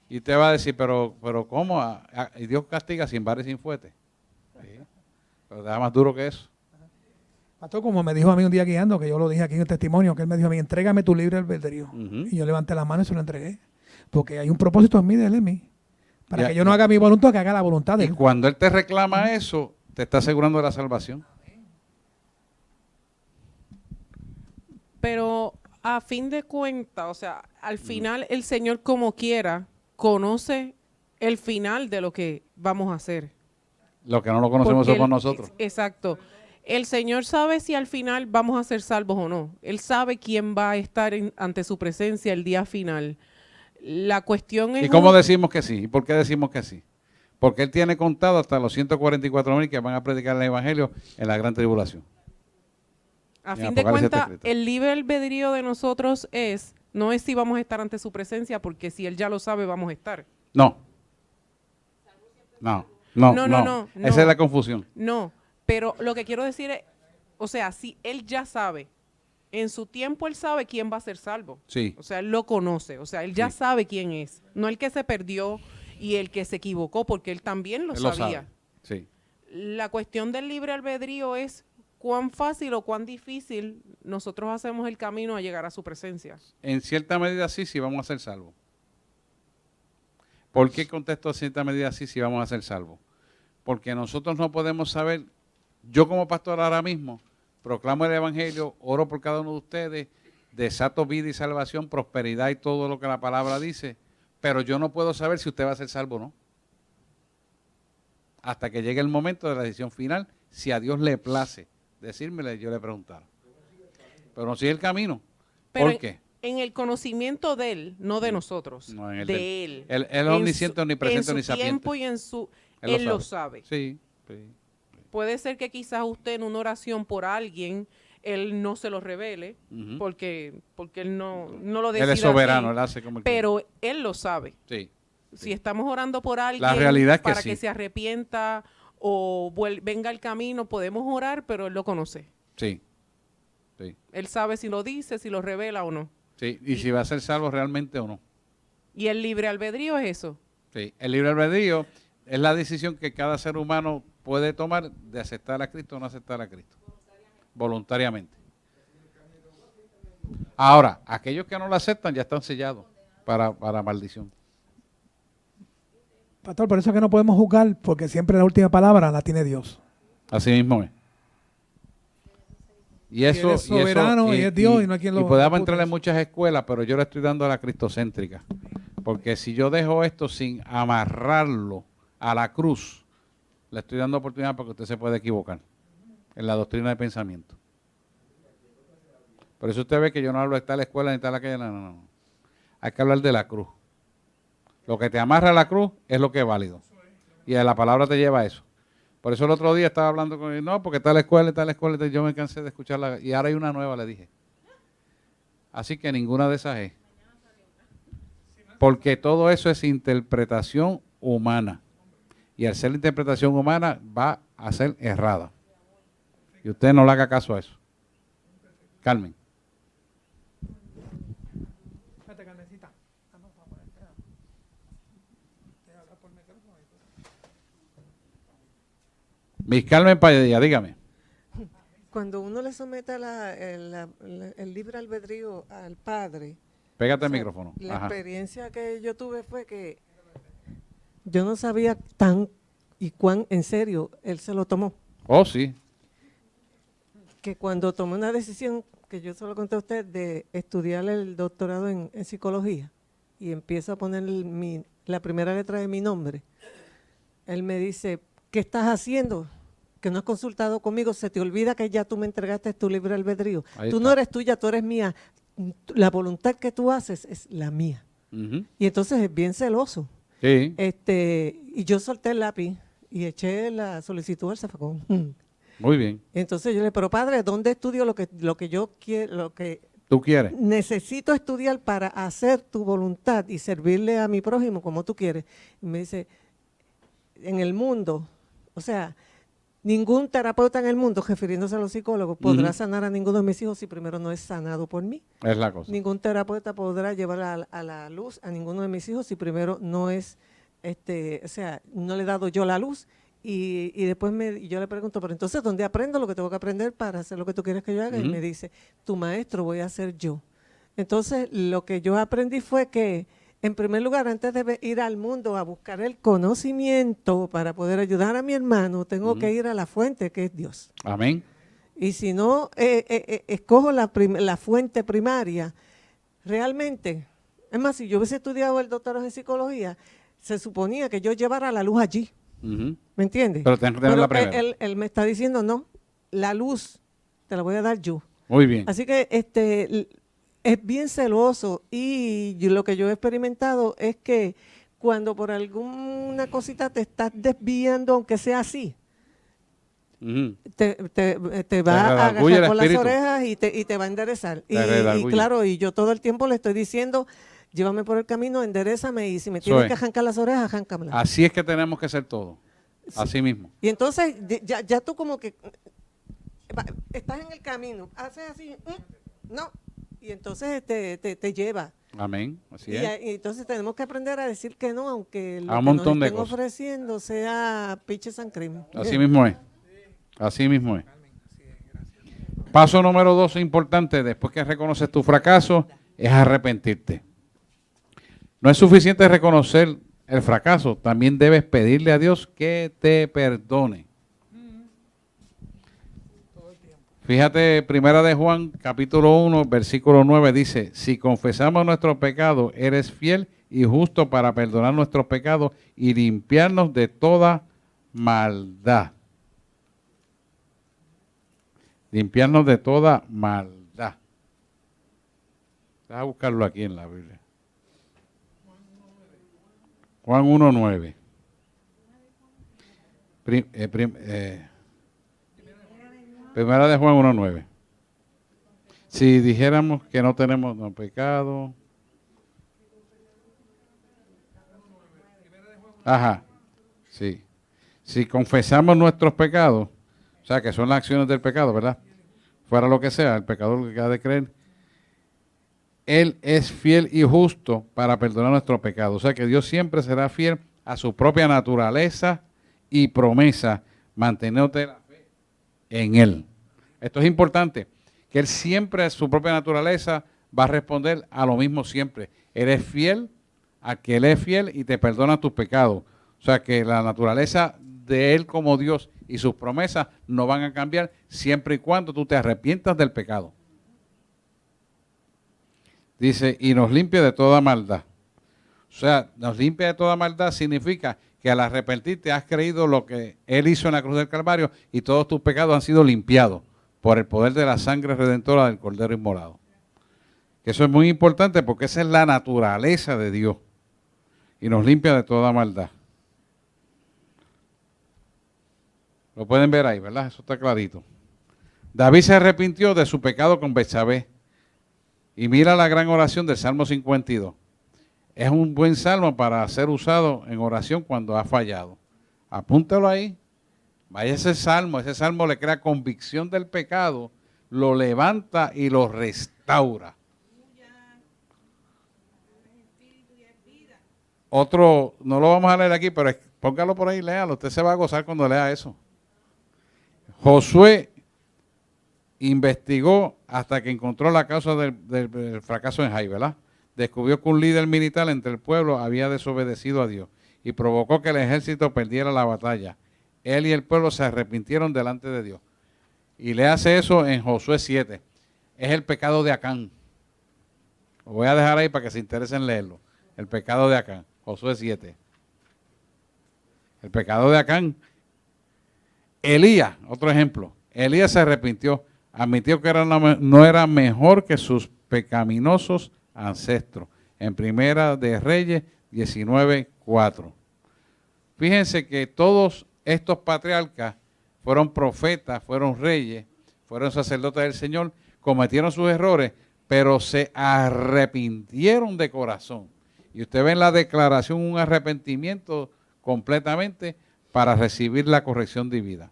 Y te va a decir, pero ¿cómo? Y Dios castiga sin vara y sin fuete. Sí. Pero da más duro que eso. Pastor, como me dijo a mí un día guiando, que yo lo dije aquí en el testimonio, que él me dijo a mí, entrégame tu libre albedrío. Y yo levanté la mano y se lo entregué. Porque hay un propósito en mí de él en mí. Para que yo no haga mi voluntad, que haga la voluntad de él. Y cuando Él te reclama eso, te está asegurando de la salvación. Pero a fin de cuentas, o sea, al final el Señor como quiera conoce el final de lo que vamos a hacer. Lo que no lo conocemos Porque somos nosotros. Exacto. El Señor sabe si al final vamos a ser salvos o no. Él sabe quién va a estar ante su presencia el día final. La cuestión es... ¿Y cómo decimos que sí? ¿Y por qué decimos que sí? Porque Él tiene contado hasta los 144,000 que van a predicar el Evangelio en la gran tribulación. A fin de cuentas, el libre albedrío de nosotros no es si vamos a estar ante su presencia, porque si Él ya lo sabe, vamos a estar. No. No. Esa es la confusión. No, pero lo que quiero decir es, o sea, si Él ya sabe, en su tiempo Él sabe quién va a ser salvo. Sí. O sea, Él lo conoce, o sea, Él ya sabe quién es. No el que se perdió y el que se equivocó, porque Él también lo Él sabía. lo sabe. Sí. La cuestión del libre albedrío es cuán fácil o cuán difícil nosotros hacemos el camino a llegar a su presencia. En cierta medida sí vamos a ser salvos. ¿Por qué contesto en cierta medida sí vamos a ser salvos? Porque nosotros no podemos saber, yo como pastor ahora mismo, proclamo el Evangelio, oro por cada uno de ustedes, desato vida y salvación, prosperidad y todo lo que la palabra dice, pero yo no puedo saber si usted va a ser salvo o no. Hasta que llegue el momento de la decisión final, si a Dios le place decírmele, yo le preguntara. Pero no sigue el camino. Pero ¿Por qué? En el conocimiento de Él, no de nosotros, No, en el de Él. Él es omnisciente, omnipresente, en su tiempo omnisapiente. y en su... Él lo sabe. Sí. Puede ser que quizás usted en una oración por alguien, Él no se lo revele, Ujú. porque Él no lo decide Él es soberano, así, Él hace como él pero Él lo sabe. quiere. Sí. Si estamos orando por alguien La realidad es que para sí. que se arrepienta o venga al camino, podemos orar, pero Él lo conoce. Sí. Él sabe si lo dice, si lo revela o no. Sí. Y si va a ser salvo realmente o no. Y el libre albedrío es eso. Sí. El libre albedrío es la decisión que cada ser humano puede tomar de aceptar a Cristo o no aceptar a Cristo. Voluntariamente. Ahora, aquellos que no lo aceptan ya están sellados para maldición. Pastor, por eso es que no podemos juzgar, porque siempre la última palabra la tiene Dios. Así mismo es. Y eso, Él es soberano y es Dios y no hay quien lo podemos discute entrar en eso. muchas escuelas, pero yo le estoy dando a la cristocéntrica. Porque si yo dejo esto sin amarrarlo a la cruz, le estoy dando oportunidad porque usted se puede equivocar en la doctrina de pensamiento. Por eso usted ve que yo no hablo de tal escuela ni tal aquella, no. Hay que hablar de la cruz. Lo que te amarra a la cruz es lo que es válido. Y la palabra te lleva a eso. Por eso el otro día estaba hablando con él, no, porque tal escuela, yo me cansé de escucharla y ahora hay una nueva, le dije. Así que ninguna de esas es. Porque todo eso es interpretación humana. Y al ser interpretación humana va a ser errada. Y usted no le haga caso a eso. Carmen. Miss Carmen Padilla, dígame. Cuando uno le somete el libre albedrío al Padre, Pégate o el sea, micrófono. la Ajá. experiencia que yo tuve fue que yo no sabía tan y cuán en serio Él se lo tomó. Oh, sí. que cuando tomé una decisión, que yo se lo conté a usted, de estudiar el doctorado en psicología, y empiezo a poner la primera letra de mi nombre, él me dice, ¿qué estás haciendo? Que no has consultado conmigo, se te olvida que ya tú me entregaste tu libre albedrío. Ahí Tú está. no eres tuya, tú eres mía. La voluntad que tú haces es la mía. Ujú. Y entonces es bien celoso. Sí. Y yo solté el lápiz y eché la solicitud al zafacón. Muy bien. Entonces yo le dije, pero padre, ¿dónde estudio lo que yo quiero, lo que ¿Tú quieres? necesito estudiar para hacer tu voluntad y servirle a mi prójimo como tú quieres? Y me dice, en el mundo, o sea, ningún terapeuta en el mundo, refiriéndose a los psicólogos, podrá Ujú. sanar a ninguno de mis hijos si primero no es sanado por mí. Es la cosa. Ningún terapeuta podrá llevar a la luz a ninguno de mis hijos si primero no es, o sea, no le he dado yo la luz. Y después yo le pregunto, pero entonces, ¿dónde aprendo lo que tengo que aprender para hacer lo que tú quieres que yo haga? Y Ujú. me dice, tu maestro voy a ser yo. Entonces, lo que yo aprendí fue que, en primer lugar, antes de ir al mundo a buscar el conocimiento para poder ayudar a mi hermano, tengo Ujú. que ir a la fuente, que es Dios. Amén. Y si no escojo la fuente primaria, realmente, es más, si yo hubiese estudiado el doctorado en psicología, se suponía que yo llevara la luz allí. Ujú. ¿Me entiendes? Pero tenés que tener la Pero primera. él me está diciendo, no, la luz te la voy a dar yo. Muy bien. Así que es bien celoso y lo que yo he experimentado es que cuando por alguna cosita te estás desviando, aunque sea así, Ujú. te va a redarguye el agarrar por las espíritu. orejas y te va a enderezar. Y redarguye. claro, y yo todo el tiempo le estoy diciendo, llévame por el camino, enderézame y si me Eso tienes es. que arrancar las orejas, arráncamela. Así es que tenemos que ser todos. Así mismo. Y entonces ya tú como que estás en el camino, haces así, no, y entonces te lleva. Amén. Así Y, es. y entonces tenemos que aprender a decir que no, aunque lo A un que montón nos de estén cosas. ofreciendo sea peaches and cream. Así mismo es. Así mismo es. Paso número 2 importante, después que reconoces tu fracaso, es arrepentirte. No es suficiente reconocer el fracaso, también debes pedirle a Dios que te perdone. Fíjate, primera de Juan, capítulo 1, versículo 9, dice, si confesamos nuestros pecados, eres fiel y justo para perdonar nuestros pecados y limpiarnos de toda maldad. Limpiarnos de toda maldad. Deja buscarlo aquí en la Biblia. Juan 1:9. Primera de Juan 1:9. Si dijéramos que no tenemos pecado. Ajá. Sí. Si confesamos nuestros pecados, o sea, que son las acciones del pecado, ¿verdad? Fuera lo que sea, el pecador que ha de creer, Él es fiel y justo para perdonar nuestros pecados. O sea, que Dios siempre será fiel a su propia naturaleza y promesa, manteniéndote la fe en Él. Esto es importante, que Él siempre a su propia naturaleza va a responder a lo mismo siempre. Él es fiel a que Él es fiel y te perdona tus pecados. O sea, que la naturaleza de Él como Dios y sus promesas no van a cambiar siempre y cuando tú te arrepientas del pecado. Dice, y nos limpia de toda maldad. O sea, nos limpia de toda maldad significa que al arrepentirte has creído lo que Él hizo en la cruz del Calvario y todos tus pecados han sido limpiados por el poder de la sangre redentora del Cordero Inmolado. Que eso es muy importante porque esa es la naturaleza de Dios y nos limpia de toda maldad. Lo pueden ver ahí, ¿verdad? Eso está clarito. David se arrepintió de su pecado con Betsabé. Y mira la gran oración del Salmo 52. Es un buen salmo para ser usado en oración cuando ha fallado. Apúntalo ahí. Vaya ese salmo le crea convicción del pecado, lo levanta y lo restaura. Otro, no lo vamos a leer aquí, pero póngalo por ahí, léalo. Usted se va a gozar cuando lea eso. Josué investigó hasta que encontró la causa del fracaso en Jai, ¿verdad? Descubrió que un líder militar entre el pueblo había desobedecido a Dios y provocó que el ejército perdiera la batalla. Él y el pueblo se arrepintieron delante de Dios. y le hace eso en Josué 7. Es el pecado de Acán. Lo voy a dejar ahí para que se interesen en leerlo. El pecado de Acán, Josué 7. El pecado de Acán. Elías, otro ejemplo. Elías se arrepintió, admitió que no era mejor que sus pecaminosos ancestros. En Primera de Reyes 19:4. Fíjense que todos estos patriarcas fueron profetas, fueron reyes, fueron sacerdotes del Señor, cometieron sus errores, pero se arrepintieron de corazón. Y usted ve en la declaración un arrepentimiento completamente para recibir la corrección divina.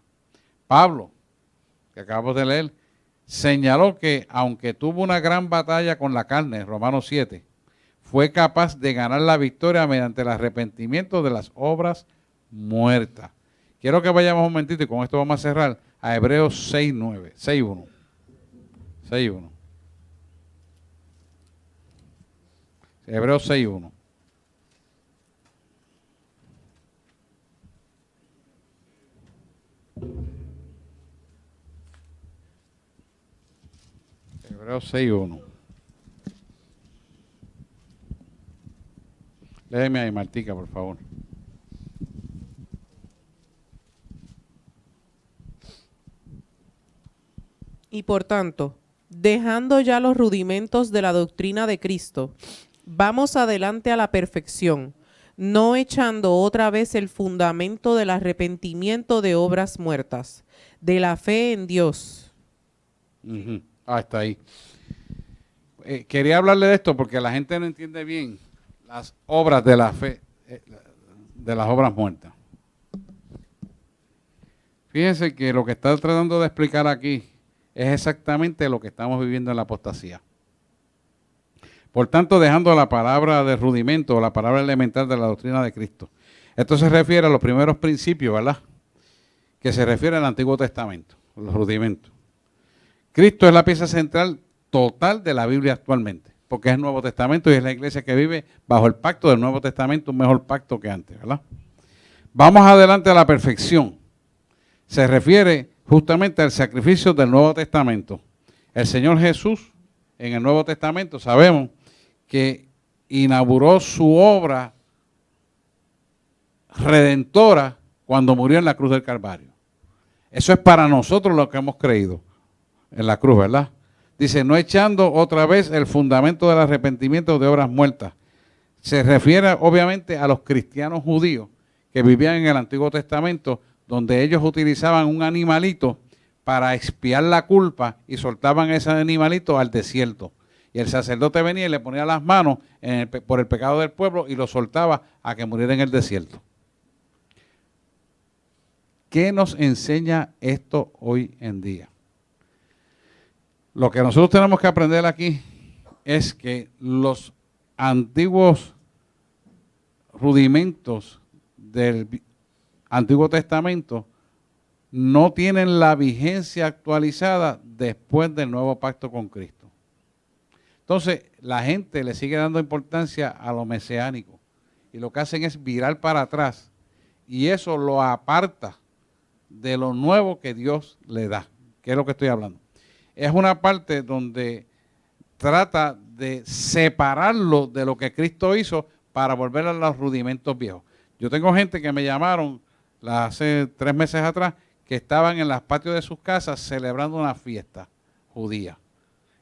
Pablo, que acabamos de leer, señaló que aunque tuvo una gran batalla con la carne, Romanos 7, fue capaz de ganar la victoria mediante el arrepentimiento de las obras muertas. Quiero que vayamos un momentito y con esto vamos a cerrar a Hebreos 6:9, 6:1. 6:1. Hebreos 6:1. Hebreos 6:1. Léeme ahí, Martica, por favor. Y por tanto, dejando ya los rudimentos de la doctrina de Cristo, vamos adelante a la perfección, no echando otra vez el fundamento del arrepentimiento de obras muertas, de la fe en Dios. Está ahí. Quería hablarle de esto porque la gente no entiende bien las obras de la fe, de las obras muertas. Fíjense que lo que está tratando de explicar aquí es exactamente lo que estamos viviendo en la apostasía. Por tanto, dejando la palabra de rudimento o la palabra elemental de la doctrina de Cristo. Esto se refiere a los primeros principios, ¿verdad? Que se refiere al Antiguo Testamento, los rudimentos. Cristo es la pieza central total de la Biblia actualmente, porque es el Nuevo Testamento y es la iglesia que vive bajo el pacto del Nuevo Testamento, un mejor pacto que antes, ¿verdad? Vamos adelante a la perfección. Se refiere justamente al sacrificio del Nuevo Testamento. El Señor Jesús, en el Nuevo Testamento, sabemos que inauguró su obra redentora cuando murió en la cruz del Calvario. Eso es para nosotros lo que hemos creído en la cruz, ¿verdad? Dice, no echando otra vez el fundamento del arrepentimiento de obras muertas. Se refiere obviamente a los cristianos judíos que vivían en el Antiguo Testamento, donde ellos utilizaban un animalito para expiar la culpa y soltaban ese animalito al desierto. Y el sacerdote venía y le ponía las manos por el pecado del pueblo y lo soltaba a que muriera en el desierto. ¿Qué nos enseña esto hoy en día? Lo que nosotros tenemos que aprender aquí es que los antiguos rudimentos del Antiguo Testamento no tienen la vigencia actualizada después del nuevo pacto con Cristo. Entonces, la gente le sigue dando importancia a lo mesiánico y lo que hacen es virar para atrás y eso lo aparta de lo nuevo que Dios le da, que es lo que estoy hablando. Es una parte donde trata de separarlo de lo que Cristo hizo para volver a los rudimentos viejos. Yo tengo gente que me llamaron hace 3 meses atrás que estaban en los patios de sus casas celebrando una fiesta judía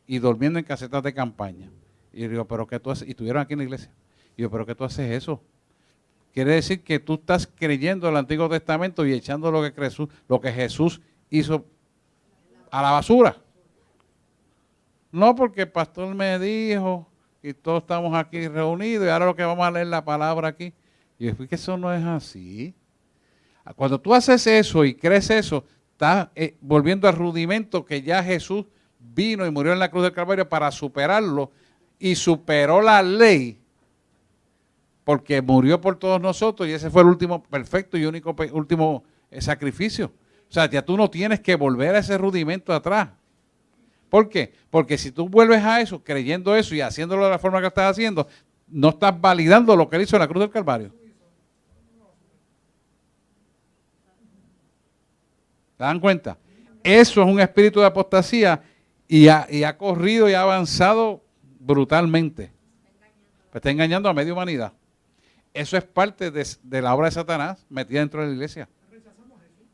y durmiendo en casetas de campaña. Y yo digo, ¿pero qué tú haces? Y estuvieron aquí en la iglesia. Y yo, ¿pero qué tú haces eso? Quiere decir que tú estás creyendo el Antiguo Testamento y echando lo que Jesús hizo a la basura. No, porque el pastor me dijo y todos estamos aquí reunidos y ahora lo que vamos a leer la palabra aquí. Y yo, que eso no es así. Cuando tú haces eso y crees eso, estás volviendo al rudimento que ya Jesús vino y murió en la cruz del Calvario para superarlo y superó la ley porque murió por todos nosotros y ese fue el último perfecto y último sacrificio. O sea, ya tú no tienes que volver a ese rudimento atrás. ¿Por qué? Porque si tú vuelves a eso, creyendo eso y haciéndolo de la forma que estás haciendo, no estás validando lo que él hizo en la cruz del Calvario. ¿Se dan cuenta? Eso es un espíritu de apostasía y ha corrido y ha avanzado brutalmente. Está engañando a media humanidad. Eso es parte de la obra de Satanás metida dentro de la iglesia.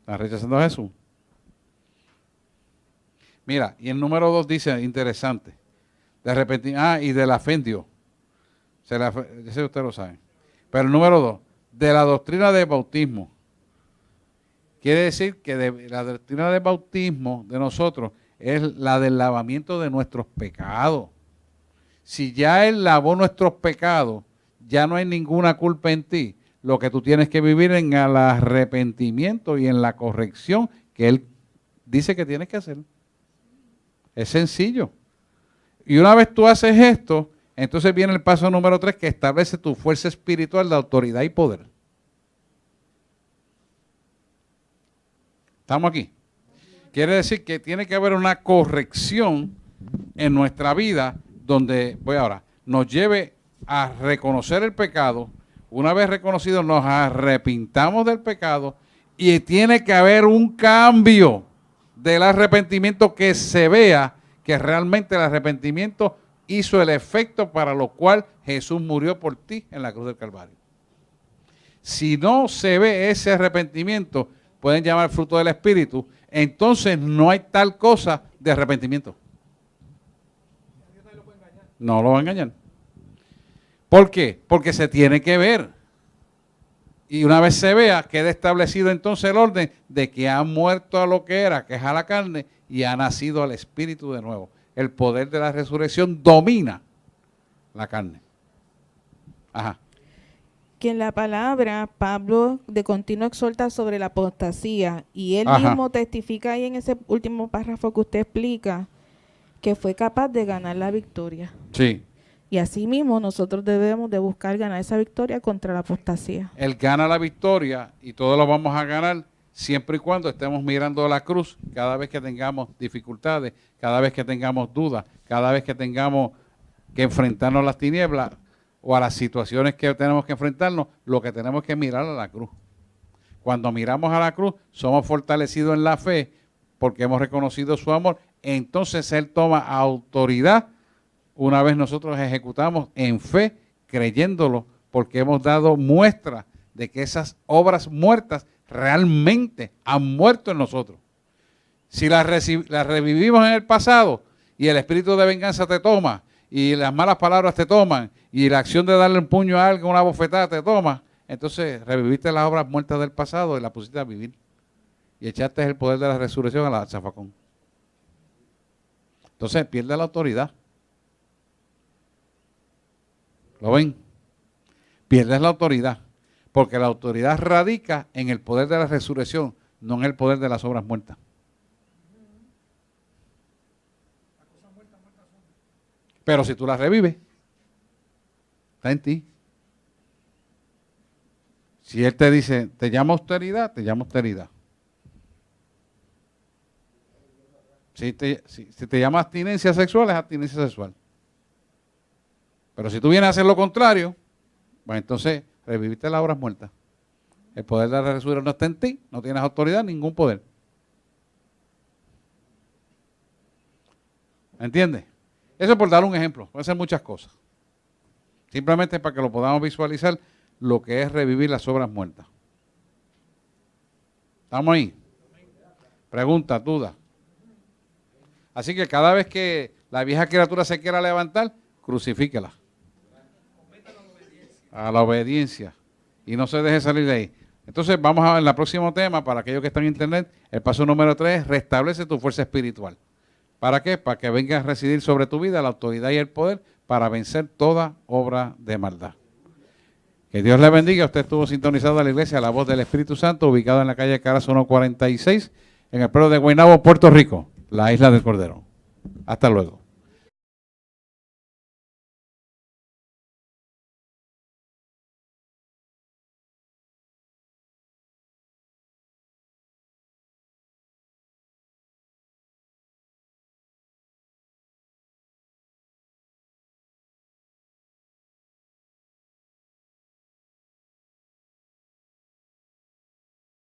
Está rechazando a Jesús. Mira, y el número 2 dice, interesante, de repente, y de la fe en Dios. Ese usted lo sabe. Pero el número 2, de la doctrina del bautismo. Quiere decir que la doctrina del bautismo de nosotros es la del lavamiento de nuestros pecados. Si ya Él lavó nuestros pecados, ya no hay ninguna culpa en ti. Lo que tú tienes que vivir en el arrepentimiento y en la corrección que Él dice que tienes que hacer. Es sencillo. Y una vez tú haces esto, entonces viene el paso número 3 que establece tu fuerza espiritual de autoridad y poder. ¿Estamos aquí? Quiere decir que tiene que haber una corrección en nuestra vida donde, nos lleve a reconocer el pecado. Una vez reconocido, nos arrepintamos del pecado y tiene que haber un cambio del arrepentimiento que se vea que realmente el arrepentimiento hizo el efecto para lo cual Jesús murió por ti en la cruz del Calvario. Si no se ve ese arrepentimiento, pueden llamar fruto del Espíritu, entonces no hay tal cosa de arrepentimiento. No lo va a engañar. ¿Por qué? Porque se tiene que ver. Y una vez se vea, queda establecido entonces el orden de que ha muerto a lo que era, que es a la carne, y ha nacido al Espíritu de nuevo. El poder de la resurrección domina la carne. Ajá. Que en la palabra Pablo de continuo exhorta sobre la apostasía y él Ajá. mismo testifica ahí en ese último párrafo que usted explica que fue capaz de ganar la victoria. Sí. Y así mismo nosotros debemos de buscar ganar esa victoria contra la apostasía. Él gana la victoria y todos lo vamos a ganar siempre y cuando estemos mirando a la cruz cada vez que tengamos dificultades, cada vez que tengamos dudas, cada vez que tengamos que enfrentarnos a las tinieblas o a las situaciones que tenemos que enfrentarnos, lo que tenemos que mirar a la cruz. Cuando miramos a la cruz, somos fortalecidos en la fe porque hemos reconocido su amor. Entonces Él toma autoridad una vez nosotros ejecutamos en fe, creyéndolo, porque hemos dado muestra de que esas obras muertas realmente han muerto en nosotros. Si las revivimos en el pasado y el espíritu de venganza te toma y las malas palabras te toman y la acción de darle un puño a alguien, una bofetada te toma, entonces reviviste las obras muertas del pasado y las pusiste a vivir. Y echaste el poder de la resurrección a la zafacón. Entonces pierde la autoridad. ¿Lo ven? Pierdes la autoridad, porque la autoridad radica en el poder de la resurrección, no en el poder de las obras muertas. Pero si tú las revives, está en ti. Si Él te dice, te llama austeridad, te llama austeridad. Si te llama abstinencia sexual, es abstinencia sexual. Pero si tú vienes a hacer lo contrario, pues entonces reviviste las obras muertas. El poder de la resurrección no está en ti, no tienes autoridad, ningún poder. ¿Entiendes? Eso es por dar un ejemplo, puede ser muchas cosas. Simplemente para que lo podamos visualizar lo que es revivir las obras muertas. ¿Estamos ahí? Pregunta, duda. Así que cada vez que la vieja criatura se quiera levantar, crucifíquela. A la obediencia. Y no se deje salir de ahí. Entonces vamos a ver el próximo tema, para aquellos que están en internet, el paso número 3, restablece tu fuerza espiritual. ¿Para qué? Para que venga a residir sobre tu vida la autoridad y el poder para vencer toda obra de maldad. Que Dios le bendiga. Usted estuvo sintonizado a la iglesia La Voz del Espíritu Santo, ubicado en la calle Carazo 146, en el pueblo de Guaynabo, Puerto Rico, la isla del Cordero. Hasta luego.